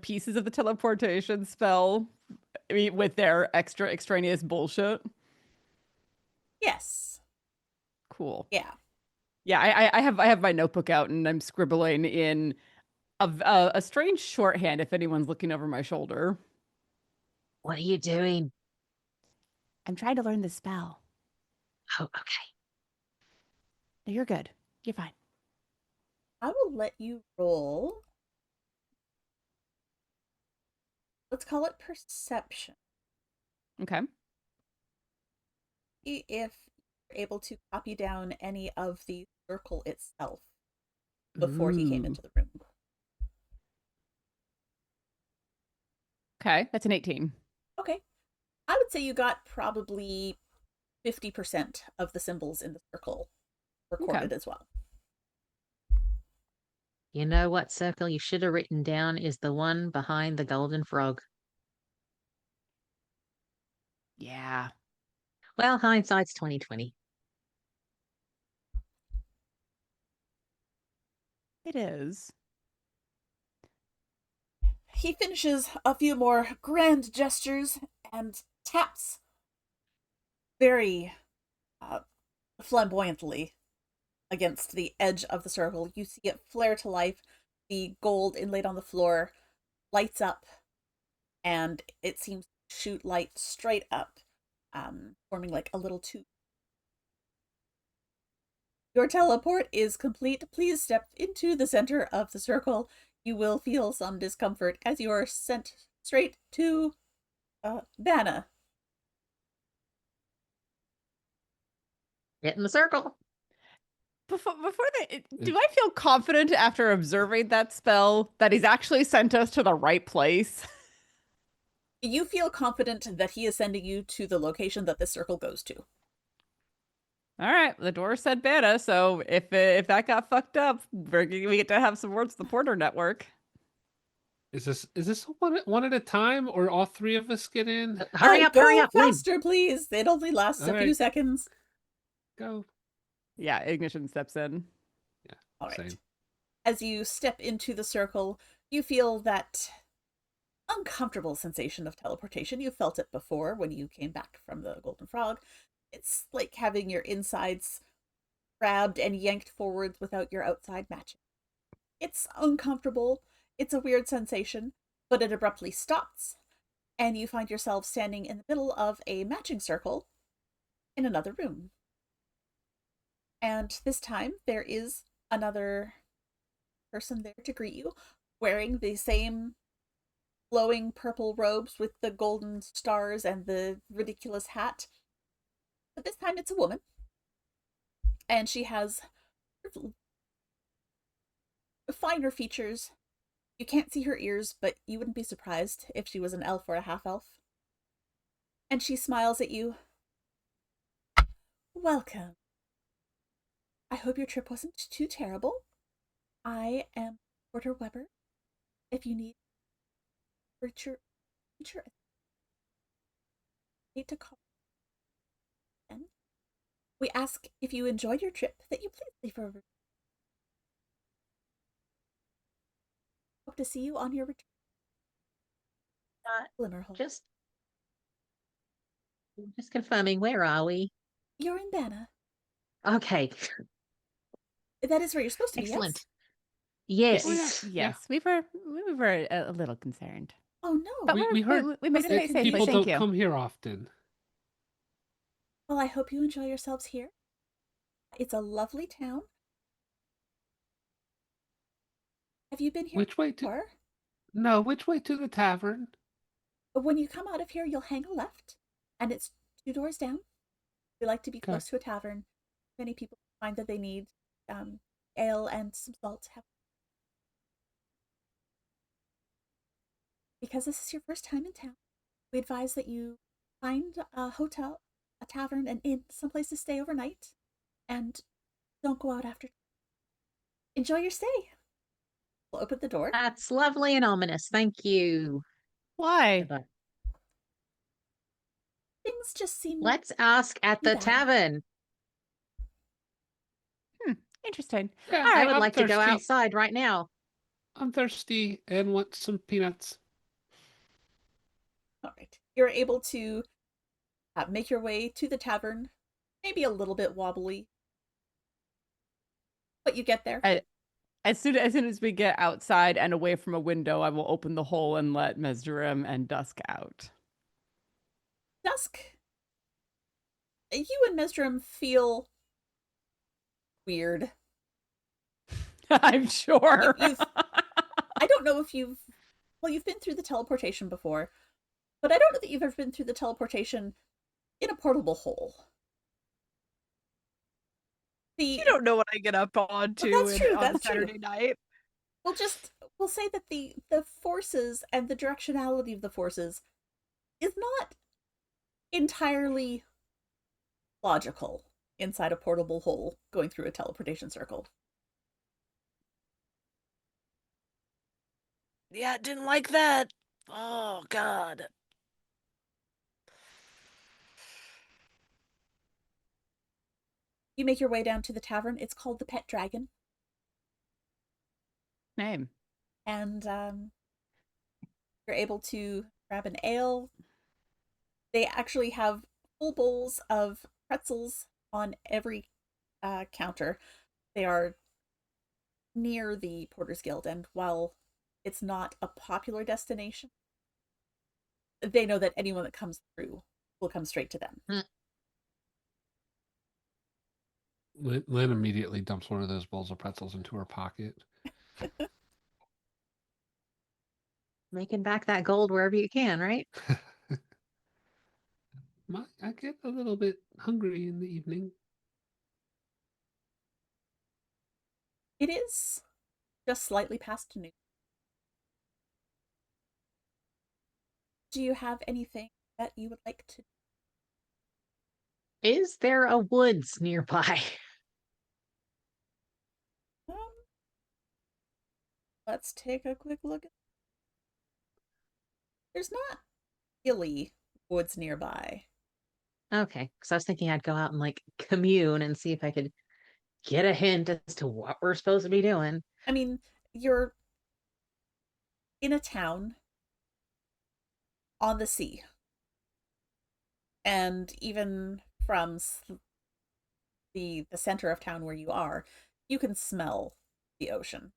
Speaker 4: pieces of the teleportation spell? I mean, with their extra extraneous bullshit.
Speaker 1: Yes.
Speaker 4: Cool.
Speaker 1: Yeah.
Speaker 4: Yeah, I have my notebook out and I'm scribbling in a strange shorthand if anyone's looking over my shoulder.
Speaker 2: What are you doing?
Speaker 4: I'm trying to learn the spell.
Speaker 2: Oh, okay.
Speaker 4: No, you're good. You're fine.
Speaker 1: I will let you roll. Let's call it perception.
Speaker 4: Okay.
Speaker 1: If you're able to copy down any of the circle itself before he came
Speaker 4: Ooh.
Speaker 1: into the room.
Speaker 4: Okay, that's an 18.
Speaker 1: Okay. I would say you got probably 50% of the symbols in the circle recorded as well.
Speaker 2: You know what circle you should have written down is the one behind the golden frog.
Speaker 4: Yeah.
Speaker 2: Well, hindsight's 2020.
Speaker 4: It is.
Speaker 1: He finishes a few more grand gestures and taps very flamboyantly against the edge of the circle. You see it flare to life. The gold inlaid on the floor lights up, and it seems to shoot light straight up, forming like a little tube. Your teleport is complete. Please step into the center of the circle. You will feel some discomfort as you are sent straight to Vanna.
Speaker 2: Get in the circle.
Speaker 4: Before do I feel confident after observing that spell that he's actually sent us to the right place?
Speaker 1: You feel confident that he is sending you to the location that this circle goes to.
Speaker 4: All right, the door said beta, so if that got fucked up, we get to have some words with the Porter Network.
Speaker 3: is this one at a time, or all three of us get in?
Speaker 2: Hurry up,
Speaker 1: Go
Speaker 2: Lynn.
Speaker 1: faster, please. It only lasts
Speaker 3: All
Speaker 1: a few
Speaker 3: right.
Speaker 1: seconds.
Speaker 3: Go.
Speaker 4: Yeah, Ignition steps in.
Speaker 3: Yeah.
Speaker 1: All right.
Speaker 3: Same.
Speaker 1: As you step into the circle, you feel that uncomfortable sensation of teleportation. You felt it before when you came back from the Golden Frog. It's like having your insides grabbed and yanked forwards without your outside matching. It's uncomfortable. It's a weird sensation, but it abruptly stops, and you find yourself standing in the middle of a matching circle in another room. And this time there is another person there to greet you, wearing the same glowing purple robes with the golden stars and the ridiculous hat. But this time it's a woman. And she has finer features. You can't see her ears, but you wouldn't be surprised if she was an elf or a half-elf. And she smiles at you. Welcome. I hope your trip wasn't too terrible. I am Porter Weber. If you need future hate to call again. We ask if you enjoyed your trip that you please leave a review. Hope to see you on your return. Glimmerhole.
Speaker 2: Just confirming, where are we?
Speaker 1: You're in Banna.
Speaker 2: Okay,
Speaker 1: That is where you're supposed to be,
Speaker 2: excellent.
Speaker 1: yes?
Speaker 2: Yes.
Speaker 3: Oh, yeah.
Speaker 4: Yes, we were a little concerned,
Speaker 1: Oh, no.
Speaker 4: but
Speaker 3: We heard
Speaker 4: we made it
Speaker 1: that
Speaker 4: very safely.
Speaker 3: people
Speaker 4: Thank
Speaker 3: don't
Speaker 4: you.
Speaker 3: come here often.
Speaker 1: Well, I hope you enjoy yourselves here. It's a lovely town. Have you been here
Speaker 3: Which way to?
Speaker 1: before?
Speaker 3: No, which way to the tavern?
Speaker 1: When you come out of here, you'll hang a left, and it's 2 doors down. We like to be
Speaker 3: Okay.
Speaker 1: close to a tavern. Many people find that they need ale and some salt. Because this is your first time in town, we advise that you find a hotel, a tavern, an inn, someplace to stay overnight, and don't go out after. Enjoy your stay. We'll open the door.
Speaker 2: That's lovely and ominous. Thank you.
Speaker 4: Why?
Speaker 2: Goodbye.
Speaker 1: Things just seem
Speaker 2: Let's ask at the
Speaker 1: bad.
Speaker 2: tavern.
Speaker 4: Interesting.
Speaker 3: Yeah,
Speaker 4: All
Speaker 2: I
Speaker 4: right.
Speaker 2: would
Speaker 3: I'm
Speaker 2: like to go
Speaker 3: thirsty.
Speaker 2: outside right now.
Speaker 3: I'm thirsty and want some peanuts.
Speaker 1: All right. You're able to make your way to the tavern, maybe a little bit wobbly, but you get there.
Speaker 4: As soon as we get outside and away from a window, I will open the hole and let Mesderim and Dusk out.
Speaker 1: Dusk, you and Mesdrum feel weird.
Speaker 4: I'm sure.
Speaker 1: I don't know if you've been through the teleportation before, but I don't know that you've ever been through the teleportation in a portable hole.
Speaker 5: You don't know what I get up on
Speaker 1: that's true,
Speaker 5: on
Speaker 1: that's true.
Speaker 5: Saturday night.
Speaker 1: We'll say that the forces and the directionality of the forces is not entirely logical inside a portable hole going through a teleportation circle.
Speaker 5: Yeah, didn't like that. Oh, God.
Speaker 1: You make your way down to the tavern. It's called the Pet Dragon.
Speaker 4: Name.
Speaker 1: And you're able to grab an ale. They actually have full bowls of pretzels on every counter. They are near the Porter's Guild, and while it's not a popular destination, they know that anyone that comes through will come straight to them.
Speaker 3: Lynn immediately dumps one of those bowls of pretzels into her pocket.
Speaker 2: Making back that gold wherever you can, right?
Speaker 3: I get a little bit hungry in the evening.
Speaker 1: It is just slightly past noon. Do you have anything that you would like to do?
Speaker 2: Is there a woods nearby?
Speaker 1: Let's take a quick look. There's not hilly woods nearby.
Speaker 2: Okay, because I was thinking I'd go out and like commune and see if I could get a hint as to what we're supposed to be doing.
Speaker 1: I mean, you're in a town on the sea. And even from the center of town where you are, you can smell the ocean.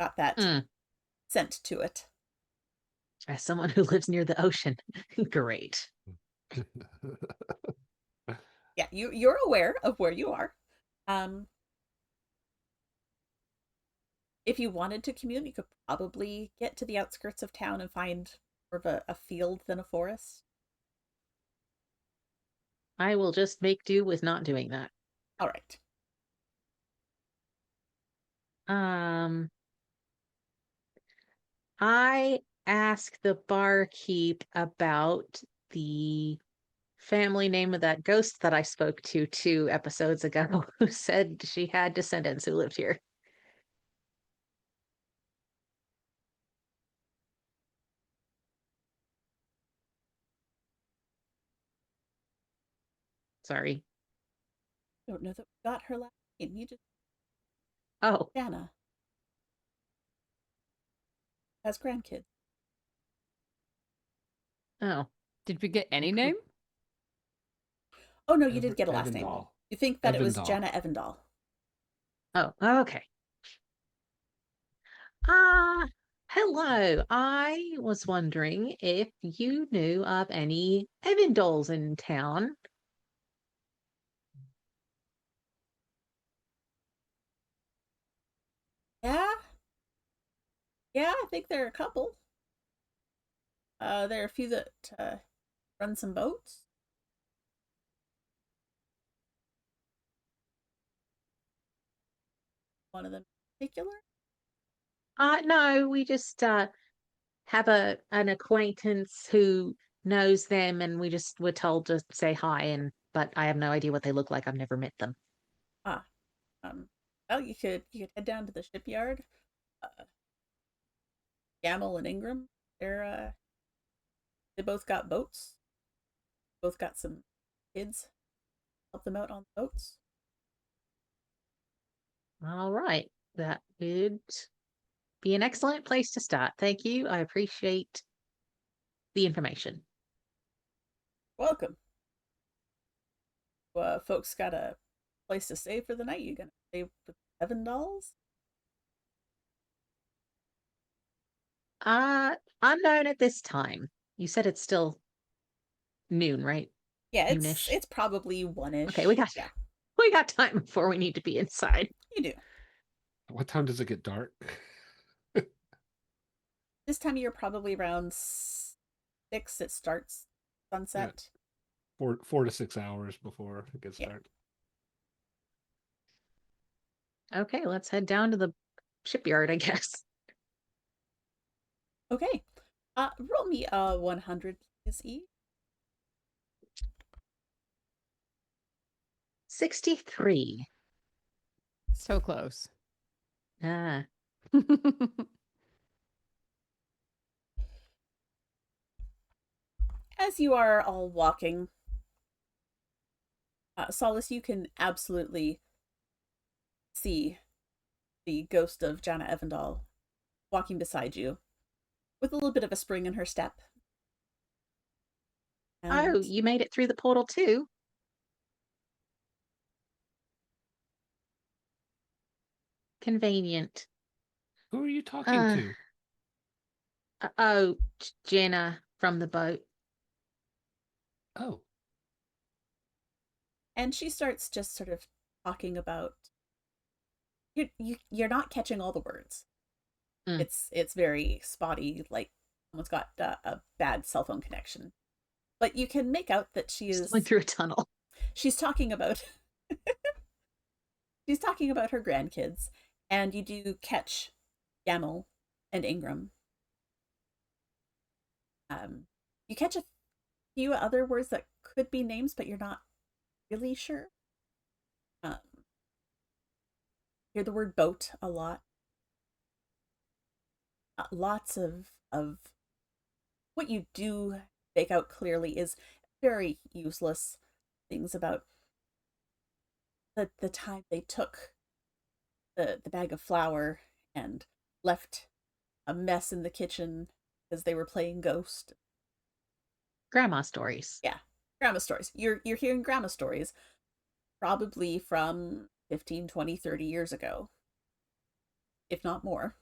Speaker 1: Got that scent to it.
Speaker 2: As someone who lives near the ocean, great.
Speaker 1: Yeah, you're aware of where you are. If you wanted to commune, you could probably get to the outskirts of town and find more of a field than a forest.
Speaker 2: I will just make do with not doing that.
Speaker 1: All right.
Speaker 2: I asked the barkeep about the family name of that ghost that I spoke to 2 episodes ago, who said she had descendants who lived here. Sorry.
Speaker 1: don't know that we got her last name. You just
Speaker 2: Oh,
Speaker 1: Jana has grandkids.
Speaker 2: oh.
Speaker 4: Did we get any
Speaker 3: Okay.
Speaker 4: name?
Speaker 1: Oh no, you did get a last name.
Speaker 3: Evandal.
Speaker 1: You think that it was
Speaker 3: Evandal.
Speaker 1: Jana Evandal.
Speaker 2: Oh, okay. Hello. I was wondering if you knew of any Evandals in town.
Speaker 1: Yeah, yeah, I think there are a couple. There are a few that run some boats. One of them in particular.
Speaker 2: No, we just have an acquaintance who knows them, and we just were told to say hi. But I have no idea what they look like. I've never met them.
Speaker 1: Ah, well, you could head down to the shipyard. Gamel and Ingram, they both got boats. Both got some kids. Help them out on the boats.
Speaker 2: All right, that would be an excellent place to start. Thank you. I appreciate the information.
Speaker 1: Welcome. Folks got a place to stay for the night. You gonna stay with Evandals?
Speaker 2: Unknown at this time. You said it's still noon, right?
Speaker 1: Yeah,
Speaker 2: Noonish.
Speaker 1: it's probably one-ish.
Speaker 2: Okay, we got time before we need to be inside.
Speaker 1: You do.
Speaker 3: What time does it get dark?
Speaker 1: This time of year, probably around 6. It starts sunset.
Speaker 3: 4 to 6 hours before it gets dark.
Speaker 2: Okay, let's head down to the shipyard, I guess.
Speaker 1: Okay. Roll me 100, please, E.
Speaker 2: 63.
Speaker 4: So close.
Speaker 2: Ah,
Speaker 1: As you are all walking, Solace, you can absolutely see the ghost of Jana Evandal walking beside you with a little bit of a spring in her step.
Speaker 2: oh, you made it through the portal too. Convenient.
Speaker 3: Who are you talking to?
Speaker 2: Oh, Jenna from the boat.
Speaker 3: Oh,
Speaker 1: And she starts just sort of talking about you're not catching all the words.
Speaker 2: Mm.
Speaker 1: It's very spotty, like someone's got a bad cell phone connection. But you can make out that
Speaker 2: She's going through a tunnel.
Speaker 1: she's talking about she's talking about her grandkids, and you do catch Yamel and Ingram. You catch a few other words that could be names, but you're not really sure. Hear the word boat a lot. Lots of what you do make out clearly is very useless things about the time they took the bag of flour and left a mess in the kitchen because they were playing ghost.
Speaker 2: Grandma stories.
Speaker 1: Yeah, grandma stories. You're hearing grandma stories probably from 15, 20, 30 years ago, if not more.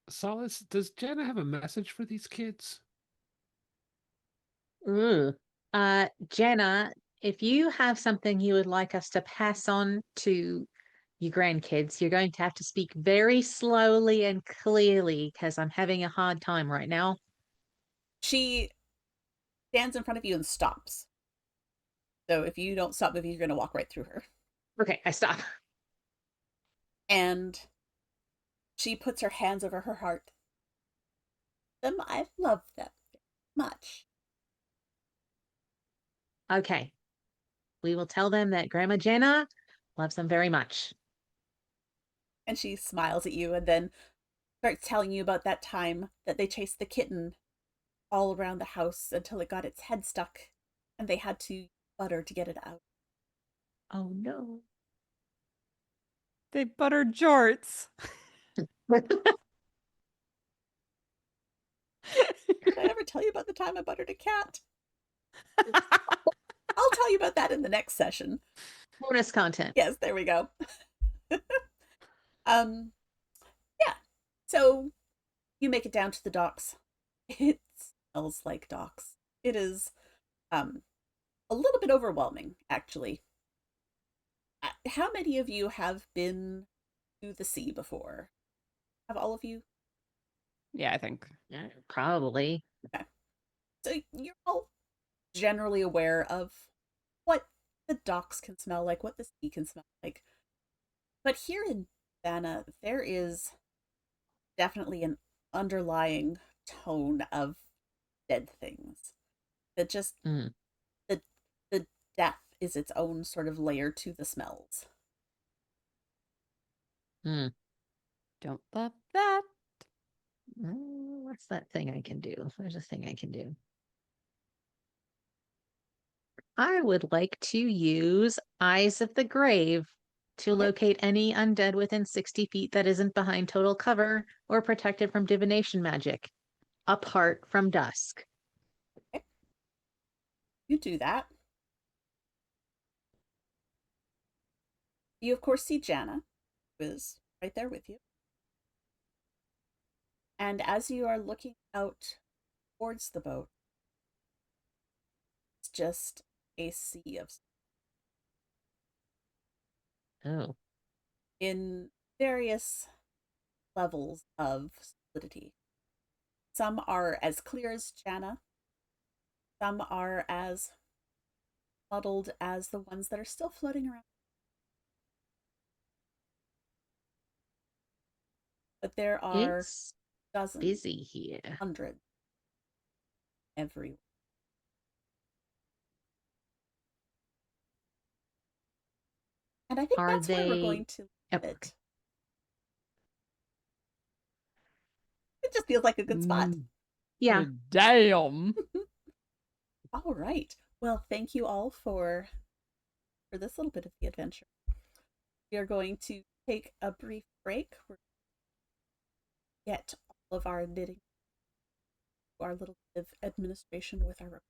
Speaker 3: Solace, does Jenna have a message for these kids?
Speaker 2: Ooh. Jenna, if you have something you would like us to pass on to your grandkids, you're going to have to speak very slowly and clearly because I'm having a hard time right now.
Speaker 1: She stands in front of you and stops. So if you don't stop moving, you're going to walk right through her.
Speaker 2: Okay, I stop.
Speaker 1: And she puts her hands over her heart. I love them much.
Speaker 2: Okay. We will tell them that Grandma Jenna loves them very much.
Speaker 1: And she smiles at you and then starts telling you about that time that they chased the kitten all around the house until it got its head stuck and they had to use butter to get it out.
Speaker 2: Oh no.
Speaker 4: They buttered jorts.
Speaker 1: Did I ever tell you about the time I buttered a cat? I'll tell you about that in the next session.
Speaker 2: Bonus content.
Speaker 1: Yes, there we go. Yeah. So you make it down to the docks. It smells like docks. It is a little bit overwhelming, actually. How many of you have been to the sea before? Have all of you?
Speaker 4: Yeah, I think.
Speaker 2: Yeah, probably.
Speaker 1: So you're all generally aware of what the docks can smell like, what the sea can smell like. But here in Vanna, there is definitely an underlying tone of dead things. That just
Speaker 2: Mm.
Speaker 1: the death is its own sort of layer to the smells.
Speaker 2: Mm.
Speaker 4: Don't love that.
Speaker 2: What's that thing I can do? There's a thing I can do. I would like to use Eyes of the Grave to
Speaker 1: Okay.
Speaker 2: locate any undead within 60 feet that isn't behind total cover or protected from divination magic, apart from dusk.
Speaker 1: You do that. You, of course, see Jana, who is right there with you. And as you are looking out towards the boat, it's just a sea of
Speaker 2: Oh.
Speaker 1: in various levels of solidity. Some are as clear as Jana. Some are as muddled as the ones that are still floating around. But there are
Speaker 2: It's
Speaker 1: dozens,
Speaker 2: busy here.
Speaker 1: hundreds, everywhere. And I think
Speaker 2: Are
Speaker 1: that's where we're
Speaker 2: they-
Speaker 1: going to
Speaker 2: Yep.
Speaker 1: leave it. It just feels like a good spot.
Speaker 2: Yeah.
Speaker 4: Damn.
Speaker 1: All right. Well, thank you all for this little bit of the adventure. We are going to take a brief break. We're going to get all of our knitting, our little bit of administration with our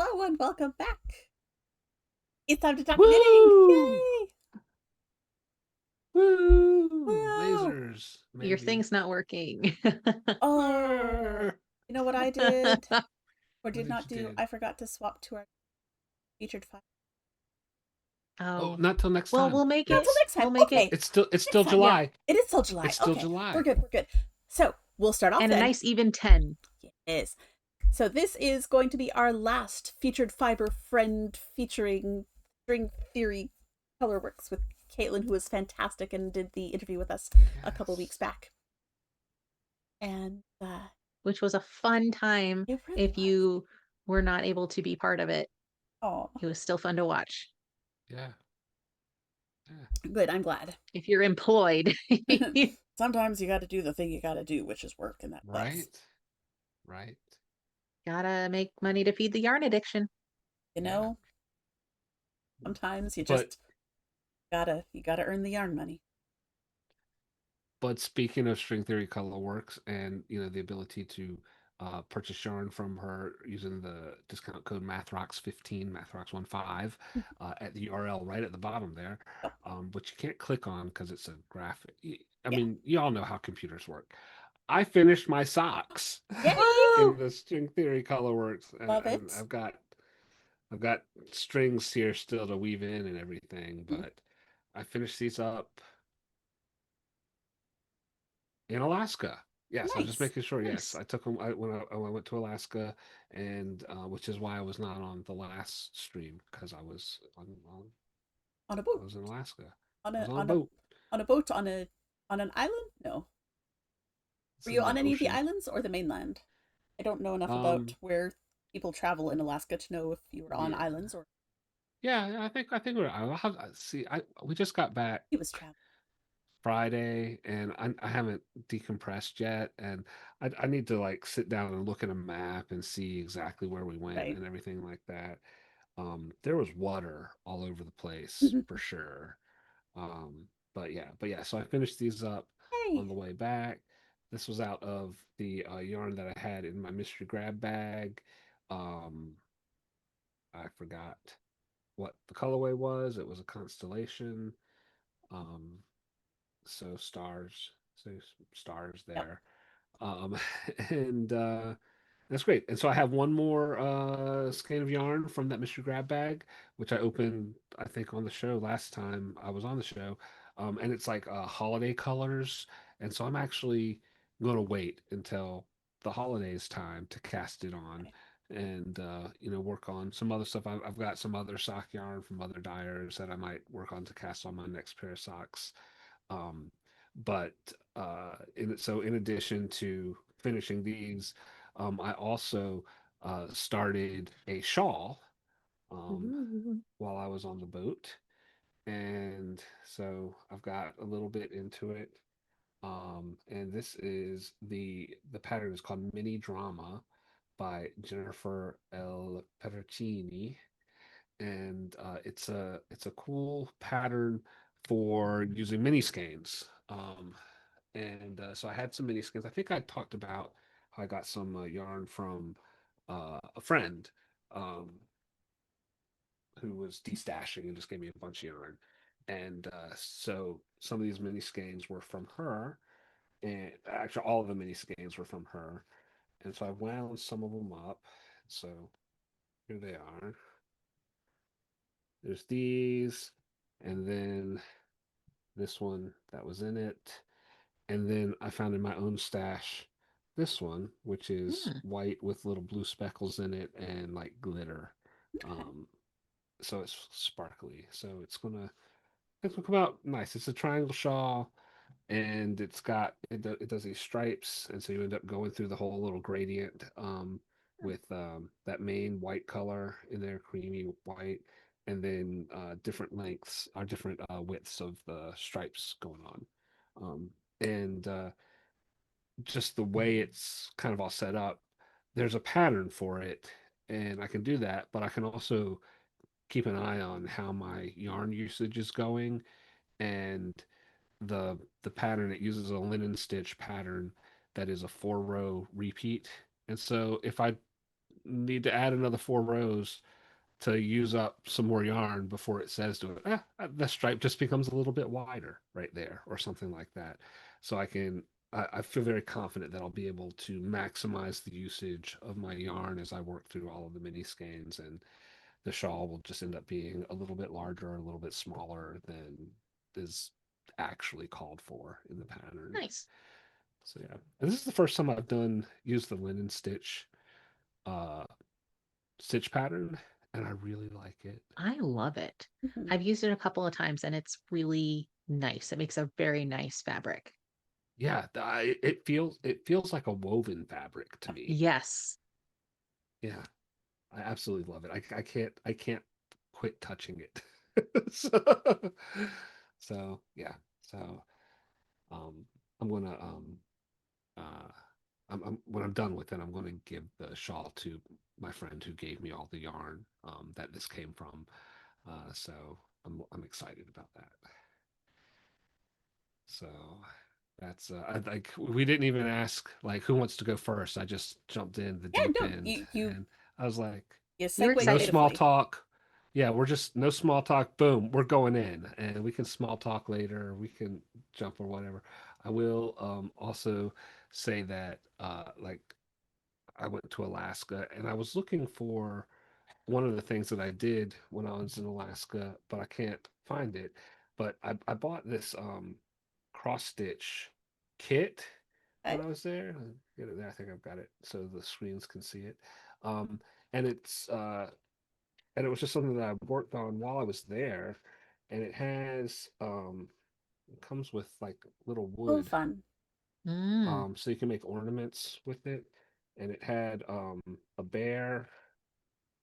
Speaker 1: Hello and welcome back. It's time to talk
Speaker 3: Woo!
Speaker 1: knitting. Yay!
Speaker 3: Woo!
Speaker 1: Woo!
Speaker 3: Lasers.
Speaker 2: Your
Speaker 3: Maybe.
Speaker 2: thing's not working.
Speaker 1: Oh, you know what I did or did
Speaker 3: did
Speaker 1: not
Speaker 3: you
Speaker 1: do?
Speaker 3: do?
Speaker 1: I forgot to swap to our featured file.
Speaker 3: Oh,
Speaker 2: Oh,
Speaker 3: not till next
Speaker 2: well,
Speaker 3: time.
Speaker 2: we'll make
Speaker 1: Not
Speaker 2: it.
Speaker 1: until next time.
Speaker 2: We'll make
Speaker 1: Okay.
Speaker 2: it.
Speaker 3: It's still
Speaker 1: Next time,
Speaker 3: July.
Speaker 1: Yeah. It is still July.
Speaker 3: It's still
Speaker 1: Okay.
Speaker 3: July.
Speaker 1: We're good. We're good. So we'll start off
Speaker 2: And
Speaker 1: then.
Speaker 2: a nice even 10.
Speaker 1: Yes. So this is going to be our last featured fiber friend featuring string theory colorworks with Caitlin, who was fantastic and did the interview with us a couple weeks back. And
Speaker 2: Which was a fun time
Speaker 1: it really
Speaker 2: if
Speaker 1: was.
Speaker 2: you were not able to be part of it.
Speaker 1: Oh,
Speaker 2: It was still fun to watch.
Speaker 3: Yeah.
Speaker 1: good. I'm glad.
Speaker 2: If you're employed.
Speaker 1: Sometimes you got to do the thing you got to do, which is work in that place.
Speaker 3: Right.
Speaker 2: Gotta make money to feed the yarn addiction.
Speaker 1: You know, sometimes you
Speaker 3: But-
Speaker 1: just you gotta earn the yarn money.
Speaker 3: But speaking of string theory colorworks and the ability to purchase yarn from her using the discount code MathRocks15, MathRocks15 at the URL right at the bottom there, which you can't click on because it's a graphic. I mean, you all know how computers work. I finished my socks
Speaker 1: Yay!
Speaker 3: in the string theory colorworks.
Speaker 1: Love
Speaker 3: and
Speaker 1: it.
Speaker 3: I've got strings here still to weave in and everything, but I finished these up in Alaska. Yes, I'm just
Speaker 1: Nice.
Speaker 3: making sure. Yes,
Speaker 2: Nice.
Speaker 3: I took them when I went to Alaska, and which is why I was not on the last stream because I was on
Speaker 1: On a
Speaker 3: I
Speaker 1: boat.
Speaker 3: was in Alaska.
Speaker 1: On
Speaker 3: I
Speaker 1: a
Speaker 3: was on a
Speaker 1: on
Speaker 3: boat.
Speaker 1: a boat on an island? No.
Speaker 3: It's
Speaker 1: Were
Speaker 3: in
Speaker 1: you
Speaker 3: the
Speaker 1: on any of the
Speaker 3: ocean.
Speaker 1: islands or the mainland? I don't know enough about
Speaker 3: Um,
Speaker 1: where people travel in Alaska to know if you were on
Speaker 3: yeah,
Speaker 1: islands or
Speaker 3: yeah. I think we're. I'll have, see. We just got back
Speaker 1: he was traveling.
Speaker 3: Friday, and I haven't decompressed yet, and I need to like sit down and look at a map and see exactly where we went
Speaker 1: Right.
Speaker 3: and everything like that. There was water all over the place for sure. But yeah, so I finished these up
Speaker 1: Hey.
Speaker 3: on the way back. This was out of the yarn that I had in my mystery grab bag. Um, I forgot what the colorway was. It was a constellation. Um, so stars
Speaker 1: Yep.
Speaker 3: there. Um, and that's great. And so I have one more skein of yarn from that mystery grab bag, which I opened, I think, on the show last time I was on the show. And it's like holiday colors. And so I'm actually going to wait until the holidays time to cast it on and, work on some other stuff. I've got some other sock yarn from other dyers that I might work on to cast on my next pair of socks. Um, but in addition to finishing these, I also started a shawl while I was on the boat, and so I've got a little bit into it. And this is the pattern is called Mini Drama by Jennifer L. Petrocini, and it's a cool pattern for using mini skeins. And so I had some mini skeins. I think I talked about how I got some yarn from a friend um, who was destashing and just gave me a bunch of yarn. And so some of these mini skeins were from her, and actually all of the mini skeins were from her. And so I wound some of them up. So here they are. There's these, and then this one that was in it. And then I found in my own stash this one, which is white with little blue speckles in it and like glitter. Um, so it's sparkly. So it's gonna come out nice. It's a triangle shawl, and it does these stripes, and so you end up going through the whole little gradient with that main white color in there, creamy white, and then different lengths or different widths of the stripes going on. And just the way it's kind of all set up, there's a pattern for it, and I can do that, but I can also keep an eye on how my yarn usage is going, and the pattern it uses a linen stitch pattern that is a 4-row repeat. And so if I need to add another 4 rows to use up some more yarn before it says to it, the stripe just becomes a little bit wider right there or something like that. So I feel very confident that I'll be able to maximize the usage of my yarn as I work through all of the mini skeins, and the shawl will just end up being a little bit larger, a little bit smaller than is actually called for in the pattern.
Speaker 2: Nice.
Speaker 3: So yeah, and this is the first time I've used the linen uh, stitch pattern, and I really like it.
Speaker 2: I love it.
Speaker 1: Mhm.
Speaker 2: I've used it a couple of times and it's really nice. It makes a very nice fabric.
Speaker 3: Yeah, it feels like a woven fabric to me.
Speaker 2: Yes.
Speaker 3: Yeah, I absolutely love it. I can't quit touching it. so, so yeah, so um, I'm gonna uh, when I'm done with it, I'm going to give the shawl to my friend who gave me all the yarn that this came from. So I'm excited about that. So that's like we didn't even ask like who wants to go first. I just jumped in the
Speaker 1: Yeah,
Speaker 3: deep
Speaker 1: no,
Speaker 3: end,
Speaker 1: you
Speaker 3: and I was like,
Speaker 2: You were
Speaker 1: segued
Speaker 3: no
Speaker 2: excited.
Speaker 3: small
Speaker 1: beautifully.
Speaker 3: talk. Yeah, we're just no small talk. Boom, we're going in, and we can small talk later. We can jump or whatever. I will also say that like I went to Alaska, and I was looking for one of the things that I did when I was in Alaska, but I can't find it. But I bought this cross stitch kit when
Speaker 1: Okay.
Speaker 3: I was there. I'll get it there. I think I've got it so the screens can see it. Um, and it was just something that I worked on while I was there, and it comes with like little
Speaker 1: Oh,
Speaker 3: wood,
Speaker 1: fun.
Speaker 2: Mm.
Speaker 3: so you can make ornaments with it. And it had a bear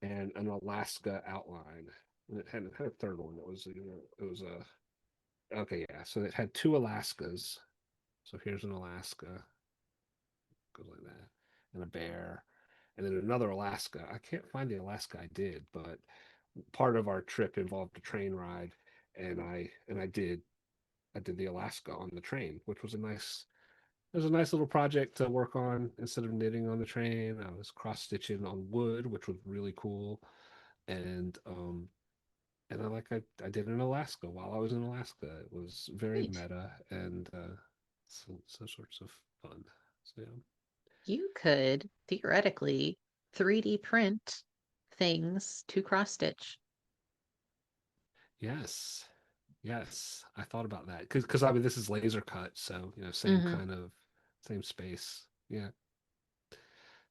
Speaker 3: and an Alaska outline. And it had a third one. It was a okay, yeah. So it had two Alaskas. So here's an Alaska, goes like that, and a bear, and then another Alaska. I can't find the Alaska I did, but part of our trip involved a train ride, and I did the Alaska on the train, which was a nice. It was a nice little project to work on instead of knitting on the train. I was cross stitching on wood, which was really cool, and I did in Alaska while I was in Alaska. It was very
Speaker 2: Neat.
Speaker 3: meta and so sorts of fun. So yeah.
Speaker 2: You could theoretically 3D print things to cross stitch.
Speaker 3: Yes. Yes. I thought about that. Because I mean this is laser cut, so same
Speaker 2: Hmm.
Speaker 3: kind of same space. Yeah.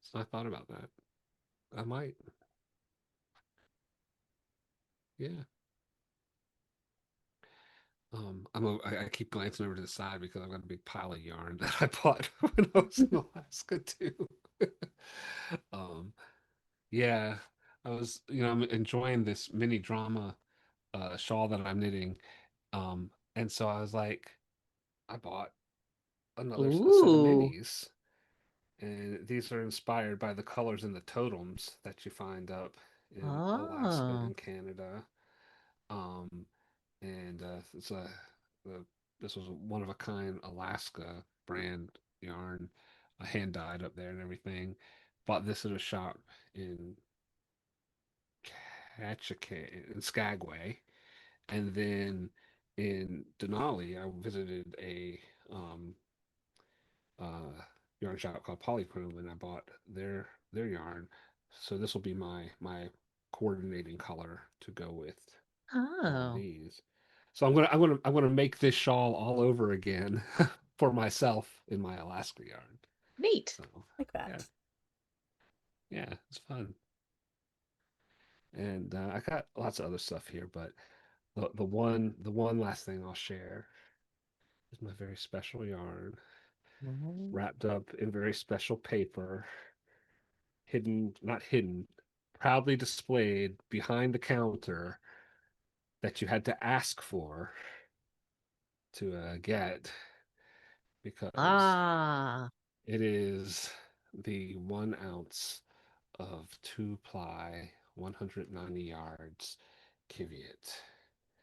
Speaker 3: So I thought about that. I might. Yeah. I keep glancing over to the side because I've got a big pile of yarn that I bought when I was in Alaska too. um Yeah, I'm enjoying this mini drama shawl that I'm knitting. And so I was like, I bought a set of
Speaker 2: Ooh.
Speaker 3: minis, and these are inspired by the colors in the totems that you find up in Alaska
Speaker 2: Oh.
Speaker 3: and Canada. Um, and the, this was a one of a kind Alaska brand yarn, hand dyed up there and everything. Bought this at a shop in Ketchikan in Skagway, and then in Denali, I visited a uh, yarn shop called Polychrome, and I bought their yarn. So this will be my coordinating color to go with all of
Speaker 2: Oh.
Speaker 3: these. So I'm gonna make this shawl all over again for myself in my Alaska yarn.
Speaker 2: Neat.
Speaker 3: So
Speaker 1: Like
Speaker 3: yeah,
Speaker 1: that.
Speaker 3: yeah, it's fun. And I got lots of other stuff here, but the one last thing I'll share is my very special yarn,
Speaker 2: Mm.
Speaker 3: wrapped up in very special paper, hidden, not hidden, proudly displayed behind the counter that you had to ask for to get because
Speaker 2: Ah.
Speaker 3: it is the 1 ounce of 2-ply 190 yards Kiviot.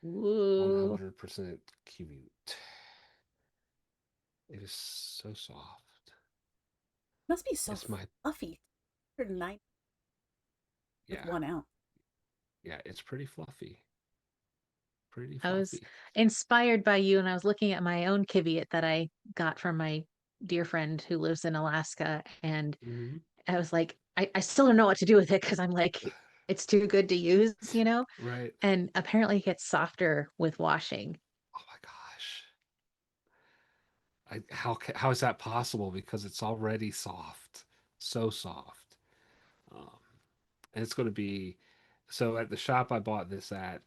Speaker 2: Ooh.
Speaker 3: 100% Kiviot. It is so soft.
Speaker 1: Must be so
Speaker 3: It's my
Speaker 1: fluffy. 190. with
Speaker 3: Yeah,
Speaker 1: one out.
Speaker 3: yeah, it's pretty fluffy. Pretty
Speaker 2: I was
Speaker 3: fluffy.
Speaker 2: inspired by you, and I was looking at my own Kiviat that I got from my dear friend who lives in Alaska, and
Speaker 3: Hmm.
Speaker 2: I was like, I still don't know what to do with it because I'm like, it's too good to use, you know?
Speaker 3: Right.
Speaker 2: And apparently it gets softer with washing.
Speaker 3: Oh my gosh. How is that possible? Because it's already soft, so soft. Um, and it's going to be so at the shop I bought this at.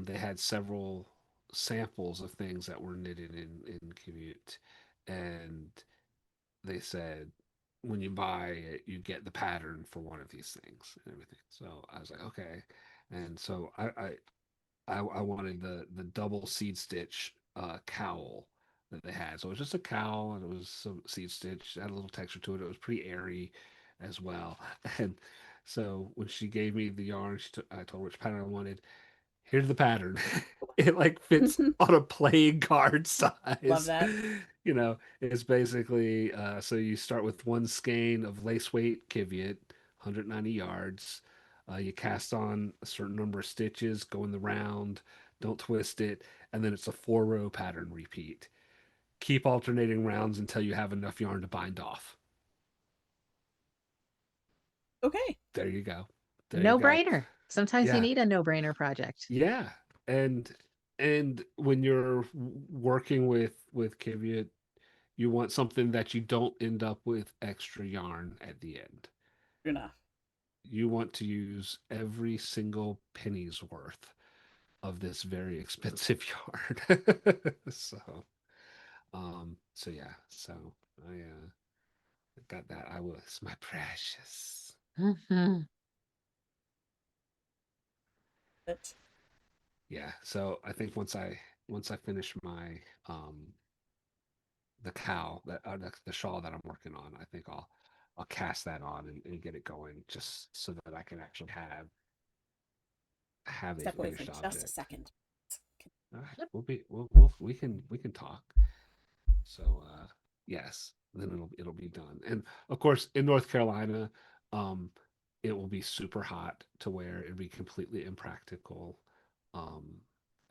Speaker 3: They had several samples of things that were knitted in Commute, and they said when you buy it, you get the pattern for one of these things and everything. So I was like, okay, and so I wanted the double seed stitch cowl that they had. So it was just a cowl and it was some seed stitch, had a little texture to it. It was pretty airy as well. And so when she gave me the yarn, I told her which pattern I wanted. Here's the pattern. It like fits on a playing card
Speaker 1: Love
Speaker 3: size.
Speaker 1: that.
Speaker 3: You know, it's basically so you start with one skein of lace weight Kiviot, 190 yards. You cast on a certain number of stitches, go in the round, don't twist it, and then it's a 4-row pattern repeat. Keep alternating rounds until you have enough yarn to bind off.
Speaker 1: Okay.
Speaker 3: There you go. There you
Speaker 2: No
Speaker 3: go.
Speaker 2: brainer. Sometimes you
Speaker 3: Yeah.
Speaker 2: need a no brainer project.
Speaker 3: Yeah. And when you're working with Kiviot, you want something that you don't end up with extra yarn at the end.
Speaker 1: True enough.
Speaker 3: You want to use every single penny's worth of this very expensive yarn. So yeah, so I got that. I was my precious.
Speaker 2: Mhm.
Speaker 1: But
Speaker 3: Yeah, so I think once I finish my the cow that the shawl that I'm working on, I think I'll cast that on and get it going just so that I can actually have a
Speaker 1: step away for
Speaker 3: finished
Speaker 1: just a
Speaker 3: object.
Speaker 1: second.
Speaker 3: All right, we can talk. So yes, then it'll be done. And of course, in North Carolina, um, it will be super hot to where it'd be completely impractical. Um,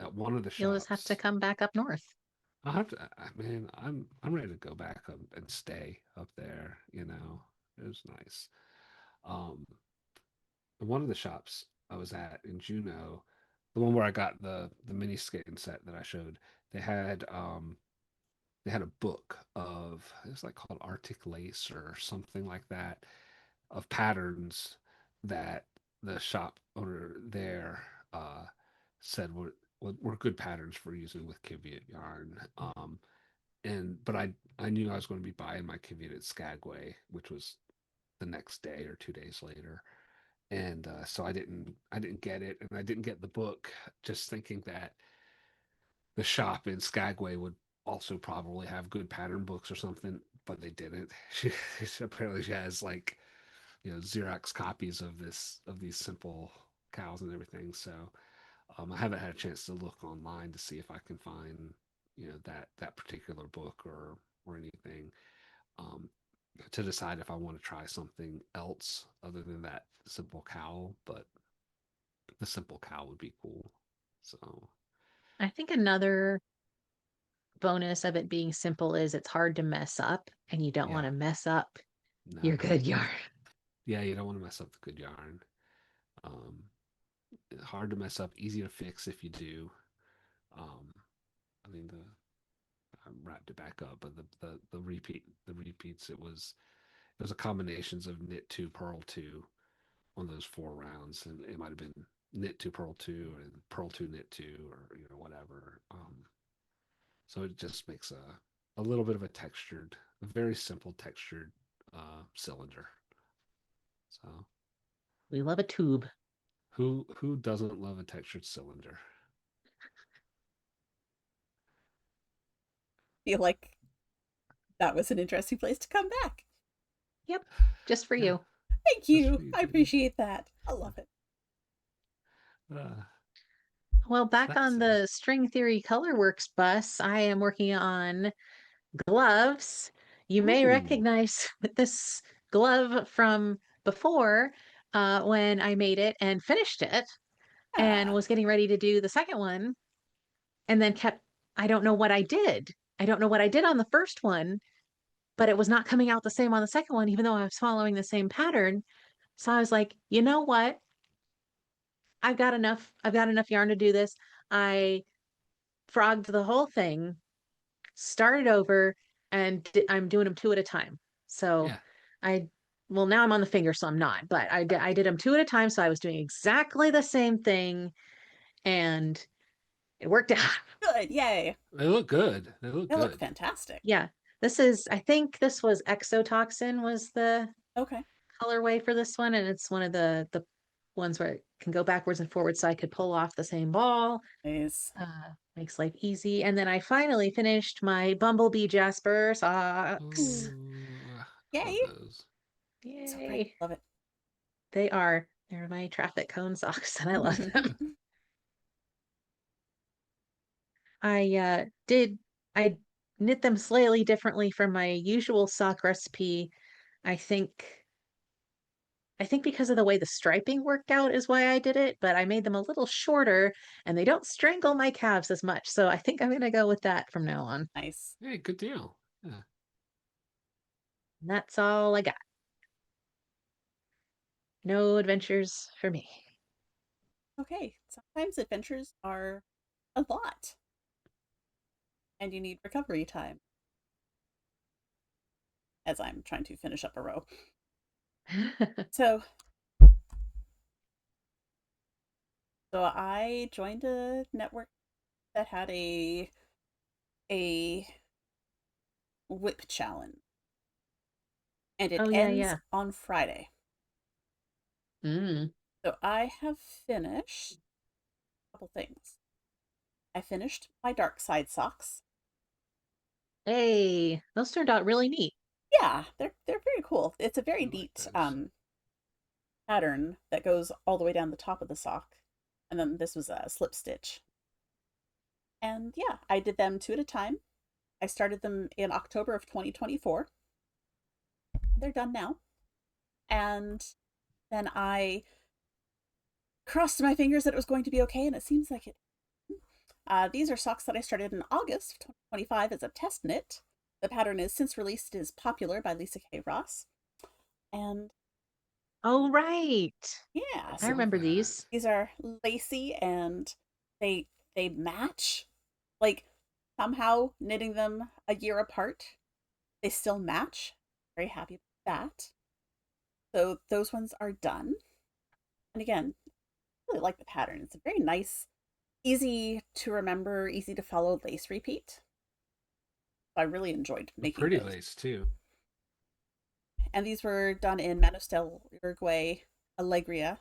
Speaker 3: at one of the
Speaker 2: You'll just have to
Speaker 3: shops,
Speaker 2: come back up north.
Speaker 3: I'll have to. Man, I'm ready to go back up and stay up there. You know, it was nice. Um, one of the shops I was at in Juneau, the one where I got the mini skating set that I showed, they had they had a book of it was like called Arctic Lace or something like that of patterns that the shop owner there said were good patterns for using with Kiviot yarn. But I knew I was going to be buying my Kiviot at Skagway, which was the next day or 2 days later, and so I didn't get it, and I didn't get the book, just thinking that the shop in Skagway would also probably have good pattern books or something, but they didn't. She has like Xerox copies of these simple cows and everything. So I haven't had a chance to look online to see if I can find that particular book or anything um, to decide if I want to try something else other than that simple cowl. But the simple cowl would be cool. So
Speaker 2: I think another bonus of it being simple is it's hard to mess up, and you don't want
Speaker 3: yeah,
Speaker 2: to mess up your
Speaker 3: no,
Speaker 2: good yarn.
Speaker 3: yeah, you don't want to mess up the good yarn. Um, Hard to mess up, easy to fix if you do. Um, I mean I wrapped it back up, but the repeats it was a combinations of knit two, purl two on those 4 rounds, and it might have been knit two, purl two, and purl two, knit two, or whatever. So it just makes a little bit of a very simple textured cylinder. So
Speaker 2: We love a tube.
Speaker 3: who doesn't love a textured cylinder?
Speaker 1: Feel like that was an interesting place to come back.
Speaker 2: Yep, just for
Speaker 3: Yeah,
Speaker 2: you.
Speaker 1: Thank
Speaker 3: just for
Speaker 1: you.
Speaker 3: you,
Speaker 1: I
Speaker 3: Judy.
Speaker 1: appreciate that. I love it.
Speaker 3: Uh,
Speaker 2: Well,
Speaker 3: so
Speaker 2: back
Speaker 3: that's
Speaker 2: on
Speaker 3: it.
Speaker 2: the String Theory Colorworks bus, I am working on gloves. You may
Speaker 3: Ooh,
Speaker 2: recognize this glove from before. when I made it and finished it and
Speaker 1: Ah,
Speaker 2: was getting ready to do the second one, and then I don't know what I did. I don't know what I did on the first one, but it was not coming out the same on the second one, even though I was following the same pattern. So I was like, you know what? I've got enough. I've got enough yarn to do this. I frogged the whole thing, started over, and I'm doing them two at a time. So
Speaker 3: Yeah.
Speaker 2: I, well, now I'm on the finger, so I'm not, but I did them two at a time. So I was doing exactly the same thing, and it worked out.
Speaker 1: good. Yay.
Speaker 3: They look good. They look
Speaker 1: They look
Speaker 3: good.
Speaker 1: fantastic.
Speaker 2: Yeah. I think this was Exotoxin was the
Speaker 1: Okay.
Speaker 2: colorway for this one, and it's one of the ones where it can go backwards and forwards, so I could pull off the same ball.
Speaker 1: Nice.
Speaker 2: Makes life easy. And then I finally finished my Bumblebee Jasper socks.
Speaker 3: Ooh,
Speaker 1: Yay.
Speaker 3: love those.
Speaker 1: So bright.
Speaker 2: Yay.
Speaker 1: Love it.
Speaker 2: They're my traffic cone socks, and I love them. I knit them slightly differently from my usual sock recipe. I think I think because of the way the striping worked out is why I did it, but I made them a little shorter and they don't strangle my calves as much. So I think I'm going to go with that from now on.
Speaker 1: Nice.
Speaker 3: Hey, good deal. Yeah.
Speaker 2: And that's all I got. No adventures for me.
Speaker 1: Okay. Sometimes adventures are a lot, and you need recovery time. As I'm trying to finish up a row. So I joined a network that had a whip challenge, and it
Speaker 2: Oh, yeah,
Speaker 1: ends
Speaker 2: yeah.
Speaker 1: on Friday.
Speaker 2: Mm.
Speaker 1: So I have finished a couple things. I finished my dark side socks.
Speaker 2: Hey, those turned out really neat.
Speaker 1: Yeah, they're very cool. It's a very
Speaker 3: I like
Speaker 1: neat
Speaker 3: those.
Speaker 1: pattern that goes all the way down the top of the sock, and then this was a slip stitch. And yeah, I did them two at a time. I started them in October of 2024. They're done now. And then I crossed my fingers that it was going to be okay, and it seems like it. These are socks that I started in August of 2025 as a test knit. The pattern is since released is Popular by Lisa K. Ross. And
Speaker 2: Oh, right.
Speaker 1: yeah,
Speaker 2: I
Speaker 1: so
Speaker 2: remember
Speaker 3: that.
Speaker 2: these.
Speaker 1: these are lacy and they match. Like somehow knitting them a year apart, they still match. Very happy with that. So those ones are done. And again, I really like the pattern. It's a very nice, easy to remember, easy to follow lace repeat. I really enjoyed
Speaker 3: A
Speaker 1: making
Speaker 3: pretty
Speaker 1: those.
Speaker 3: lace too.
Speaker 1: And these were done in Manostel Uruguay Allegria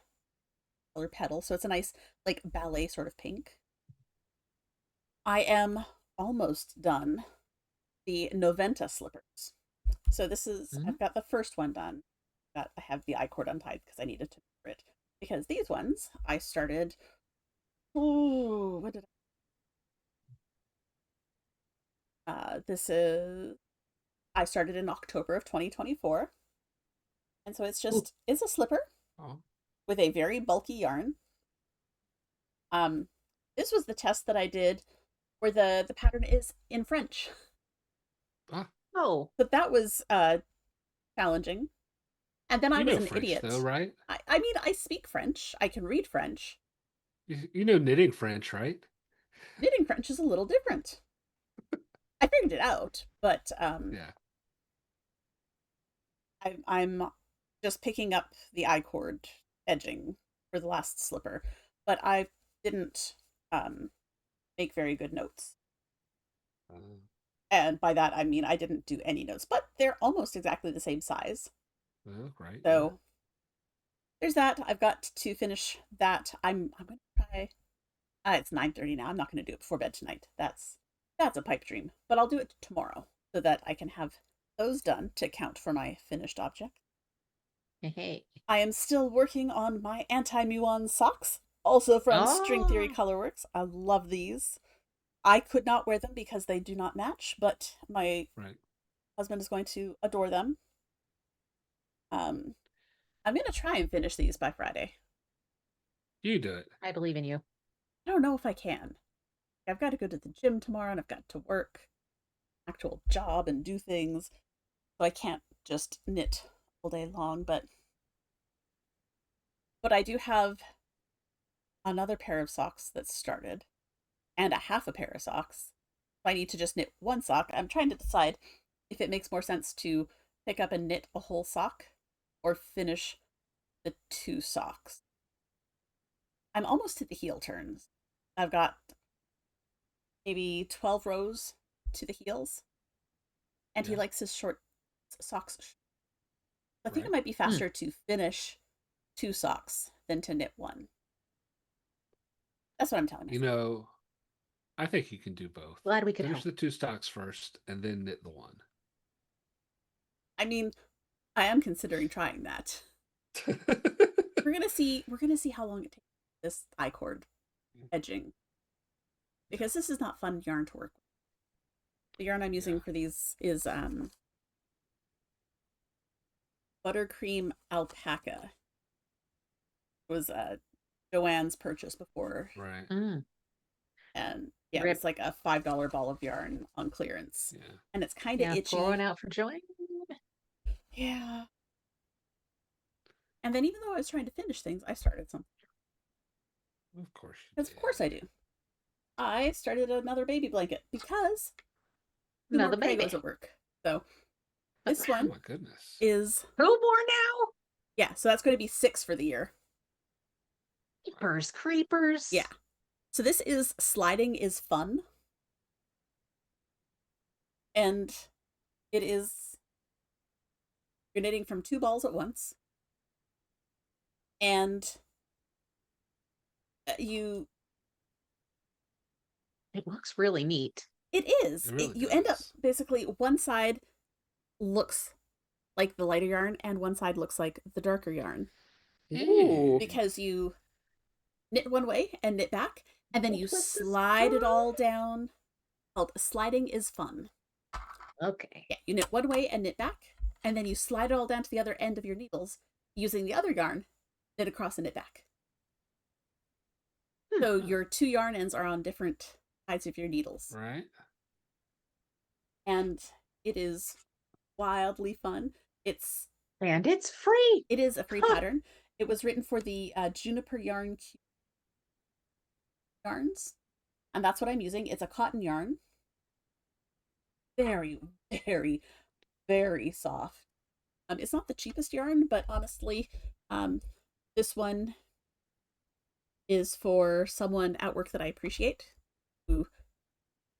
Speaker 1: color petal. So it's a nice, like, ballet sort of pink. I am almost done the Noventa slippers. So this is,
Speaker 2: Mm.
Speaker 1: I've got the first one done. I have the I cord untied because I needed to measure it. Because these ones I started, oh, what did this is, I started in October of 2024. And so
Speaker 2: Ooh.
Speaker 1: it's a slipper
Speaker 3: Oh,
Speaker 1: with a very bulky yarn. Um, this was the test that I did where the pattern is in French.
Speaker 3: ah,
Speaker 2: Oh,
Speaker 1: But that was challenging. And then I
Speaker 3: you
Speaker 1: was
Speaker 3: know
Speaker 1: an
Speaker 3: French though,
Speaker 1: idiot.
Speaker 3: right?
Speaker 1: I mean, I speak French. I can read French.
Speaker 3: You know knitting French, right?
Speaker 1: Knitting French is a little different. I figured it out, but
Speaker 3: Yeah.
Speaker 1: I'm just picking up the I cord edging for the last slipper, but I didn't make very good notes.
Speaker 3: Uh,
Speaker 1: And by that I mean I didn't do any notes, but they're almost exactly the same size.
Speaker 3: they look right. Yeah.
Speaker 1: So there's that. I've got to finish that. I'm gonna try. It's 9:30 now. I'm not gonna do it before bed tonight. That's a pipe dream. But I'll do it tomorrow so that I can have those done to count for my finished object.
Speaker 2: hey.
Speaker 1: I am still working on my anti-muon socks, also from String Theory
Speaker 2: Oh,
Speaker 1: Colorworks. I love these. I could not wear them because they do not match, but my
Speaker 3: Right.
Speaker 1: husband is going to adore them. Um, I'm gonna try and finish these by Friday.
Speaker 3: You do it.
Speaker 2: I believe in you.
Speaker 1: I don't know if I can. I've got to go to the gym tomorrow and I've got to work, actual job and do things. So I can't just knit all day long, but I do have another pair of socks that's started and a half a pair of socks. If I need to just knit one sock, I'm trying to decide if it makes more sense to pick up and knit a whole sock or finish the 2 socks. I'm almost to the heel turns. I've got maybe 12 rows to the heels, and he
Speaker 3: Yeah.
Speaker 1: likes his short socks. I think
Speaker 3: Right.
Speaker 1: it might be faster to finish 2 socks than to knit one. That's what I'm telling
Speaker 3: You
Speaker 1: myself.
Speaker 3: know, I think you can do both.
Speaker 2: Glad we could
Speaker 3: Finish
Speaker 2: help.
Speaker 3: the 2 stocks first and then knit the one.
Speaker 1: I mean, I am considering trying that. We're gonna see how long it takes this I-cord edging. Because this is not fun yarn to work with. The yarn I'm using for these is buttercream alpaca. It was Joanne's purchase before.
Speaker 3: Right.
Speaker 1: And yeah, it
Speaker 2: Rip.
Speaker 1: was like a $5 ball of yarn on clearance.
Speaker 3: Yeah.
Speaker 1: And it's kind of
Speaker 2: Yeah,
Speaker 1: itchy.
Speaker 2: pour one out for Joanne.
Speaker 1: Yeah. And then even though I was trying to finish things, I started something.
Speaker 3: Of course you
Speaker 1: Because
Speaker 3: did.
Speaker 1: of course I do. I started another baby blanket because two
Speaker 2: Another
Speaker 1: more
Speaker 2: baby.
Speaker 1: Pregos at work. So this one
Speaker 3: Oh my goodness.
Speaker 1: is
Speaker 2: 2 more now?
Speaker 1: yeah, so that's going to be 6 for the year.
Speaker 2: Creepers.
Speaker 1: Yeah. So this is Sliding is Fun. And it is you're knitting from 2 balls at once. And
Speaker 2: It looks really neat.
Speaker 1: it is.
Speaker 3: It really
Speaker 1: You end up
Speaker 3: does.
Speaker 1: basically one side looks like the lighter yarn and one side looks like the darker yarn.
Speaker 2: Ooh.
Speaker 1: Because you knit one way and knit back, and then you
Speaker 2: What was this
Speaker 1: slide it all
Speaker 2: called?
Speaker 1: down. Called Sliding is Fun.
Speaker 2: Okay.
Speaker 1: Yeah, you knit one way and knit back, and then you slide it all down to the other end of your needles using the other yarn, knit across and knit back. So your 2 yarn ends are on different sides of your needles.
Speaker 3: Right.
Speaker 1: And it is wildly fun.
Speaker 2: And it's free.
Speaker 1: It is a free pattern. It was written for the Juniper Yarn yarns, and that's what I'm using. It's a cotton yarn. Very, very, very soft. It's not the cheapest yarn, but honestly, this one is for someone at work that I appreciate, who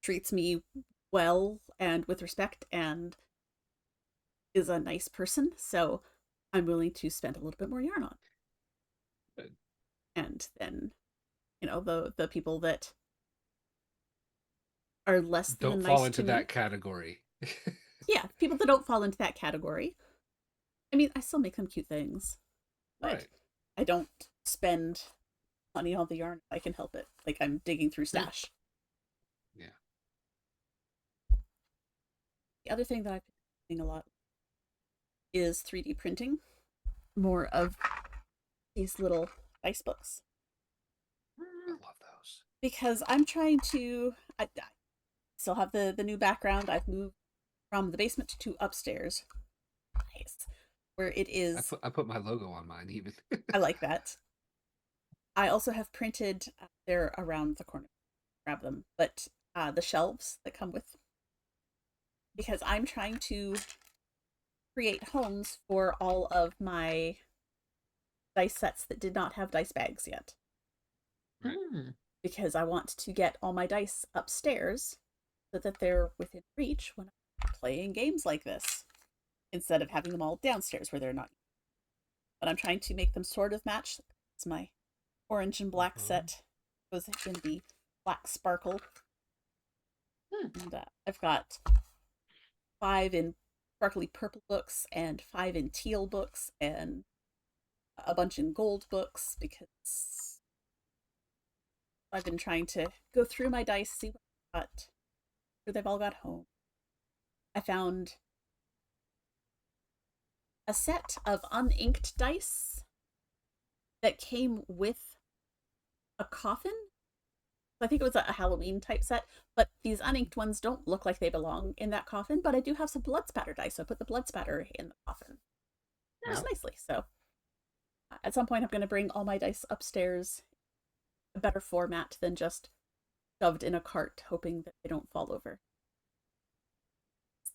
Speaker 1: treats me well and with respect and is a nice person. So I'm willing to spend a little bit more yarn on.
Speaker 3: Good.
Speaker 1: And then, the people that are less than
Speaker 3: Don't
Speaker 1: nice
Speaker 3: fall
Speaker 1: to
Speaker 3: into
Speaker 1: me.
Speaker 3: that category.
Speaker 1: Yeah, people that don't fall into that category. I mean, I still make them cute things, but
Speaker 3: Right.
Speaker 1: I don't spend money on the yarn if I can help it. Like I'm digging through stash.
Speaker 3: Yeah.
Speaker 1: The other thing that I've been doing a lot is 3D printing more of these little dice books.
Speaker 3: I love those.
Speaker 1: Because I'm trying to I still have the new background. I've moved from the basement to upstairs. Nice. Where it is
Speaker 3: I put my logo on mine even.
Speaker 1: I like that. I also have printed they're around the corner. Grab them. But the shelves that come with, because I'm trying to create homes for all of my dice sets that did not have dice bags yet.
Speaker 3: Right.
Speaker 1: Because I want to get all my dice upstairs so that they're within reach when I'm playing games like this, instead of having them all downstairs where they're not. But I'm trying to make them sort of match. It's my orange and black set. It was in the black sparkle. And I've got 5 in sparkly purple books and 5 in teal books and a bunch in gold books, because I've been trying to go through my dice, see what I've got. Sure they've all got home. I found a set of uninked dice that came with a coffin. I think it was a Halloween type set, but these uninked ones don't look like they belong in that coffin, but I do have some blood spatter dice, so I put the blood spatter in the coffin. Just nicely. So at some point I'm going to bring all my dice upstairs, a better format than just shoved in a cart, hoping that they don't fall over.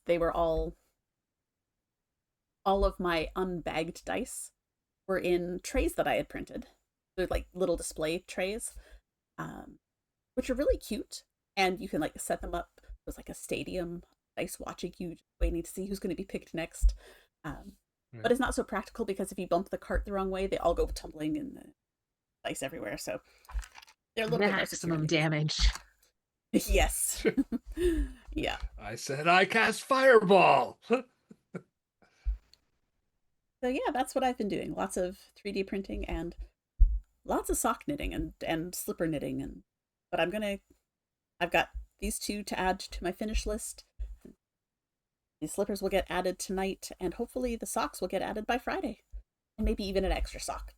Speaker 1: They were all of my unbagged dice were in trays that I had printed. They're like little display trays, which are really cute, and you can like set them up. It was like a stadium dice watching you, waiting to see who's going to be picked next. But it's not so practical because if you bump the cart the wrong way, they all go tumbling and the dice everywhere. So they're a little bit more
Speaker 2: Maximum
Speaker 1: secure.
Speaker 2: damage.
Speaker 1: Yes. Yeah.
Speaker 3: I said I cast fireball.
Speaker 1: So yeah, that's what I've been doing. Lots of 3D printing and lots of sock knitting and slipper knitting. But I've got these two to add to my finish list. These slippers will get added tonight, and hopefully the socks will get added by Friday. And maybe even an extra sock.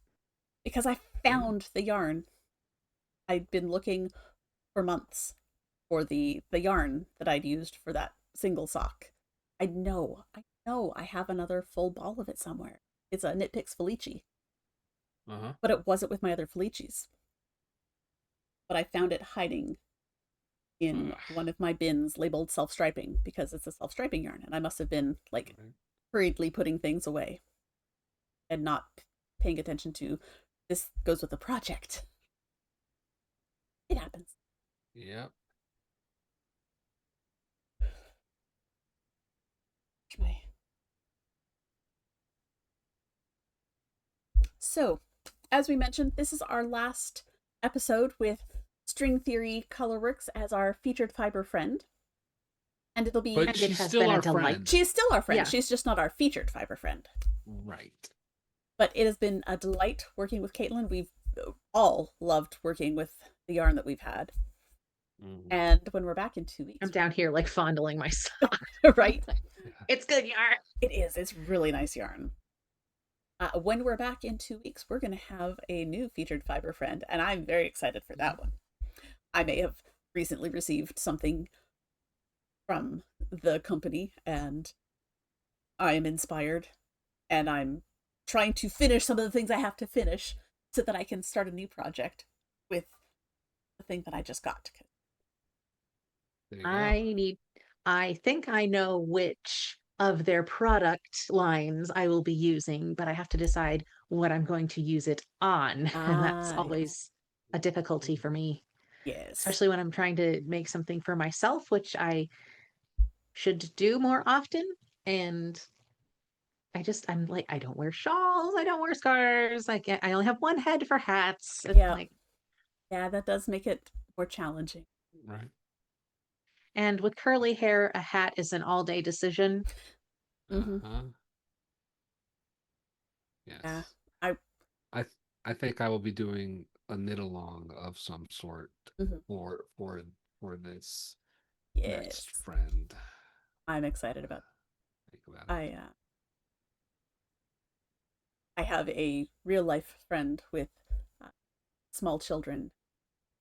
Speaker 1: Because I found the yarn. I'd been looking for months for the yarn that I'd used for that single sock. I know I have another full ball of it somewhere. It's a Knit Picks Felici. But it wasn't with my other Felicis. But I found it hiding in one of my bins labeled self-striping because it's a self-striping yarn, and I must have been like hurriedly putting things away and not paying attention to this goes with the project. It happens.
Speaker 3: Yep.
Speaker 1: So, as we mentioned, this is our last episode with String Theory Colorworks as our featured fiber friend. And it'll be...
Speaker 3: But
Speaker 2: And it
Speaker 3: she's
Speaker 2: has
Speaker 3: still
Speaker 2: been a
Speaker 3: our
Speaker 2: delight.
Speaker 3: friend.
Speaker 1: She's still our friend.
Speaker 2: Yeah.
Speaker 1: She's just not our featured fiber friend.
Speaker 3: Right.
Speaker 1: But it has been a delight working with Caitlin. We've all loved working with the yarn that we've had. And when we're back in 2 weeks...
Speaker 2: I'm down here like fondling myself.
Speaker 1: Right?
Speaker 2: It's good yarn.
Speaker 1: It is. It's really nice yarn. When we're back in 2 weeks, we're going to have a new featured fiber friend, and I'm very excited for that one. I may have recently received something from the company, and I am inspired, and I'm trying to finish some of the things I have to finish so that I can start a new project with the thing that I just got.
Speaker 3: There you go.
Speaker 2: I think I know which of their product lines I will be using, but I have to decide what I'm going to use it on. And that's always a difficulty for me.
Speaker 1: Yes.
Speaker 2: Especially when I'm trying to make something for myself, which I should do more often. And I'm like, I don't wear shawls, I don't wear scarves. I only have one head for hats. It's
Speaker 1: Yeah.
Speaker 2: like,
Speaker 1: yeah, that does make it more challenging.
Speaker 3: Right.
Speaker 2: and with curly hair, a hat is an all-day decision.
Speaker 1: Mm-hmm.
Speaker 3: Yes.
Speaker 1: Yeah.
Speaker 3: I think I will be doing a knit along of some sort for this next friend.
Speaker 1: I'm excited about it.
Speaker 3: Think about it.
Speaker 1: I have a real life friend with small children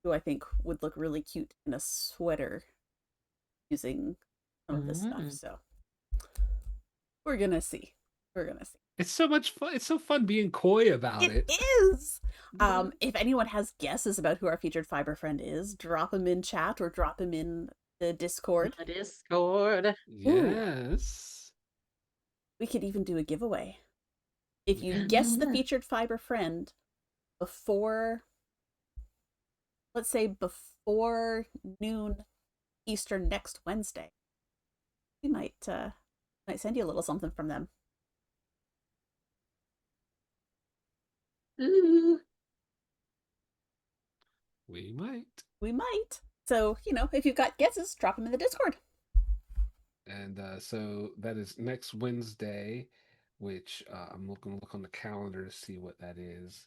Speaker 1: who I think would look really cute in a sweater using some of this stuff. So we're gonna see.
Speaker 3: It's so much fun. It's so fun being coy about it.
Speaker 1: It is. If anyone has guesses about who our featured fiber friend is, drop them in chat or drop them in the Discord.
Speaker 3: Yes.
Speaker 1: We could even do a giveaway. If you guess the featured fiber friend before, let's say before noon Eastern next Wednesday, we might send you a little something from them.
Speaker 2: Ooh.
Speaker 3: We might.
Speaker 1: So, if you've got guesses, drop them in the Discord.
Speaker 3: And so that is next Wednesday, which I'm going to look on the calendar to see what that is.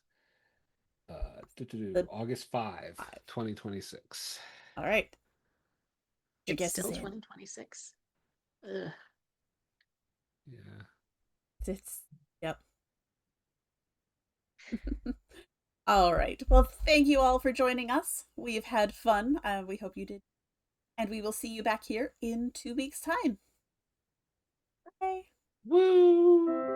Speaker 3: August 5, 2026.
Speaker 1: All right.
Speaker 2: It's still 2026. Ugh.
Speaker 3: Yeah.
Speaker 1: It's yep. All right. Well, thank you all for joining us. We've had fun. We hope you did. And we will see you back here in 2 weeks' time. Bye.
Speaker 3: Woo!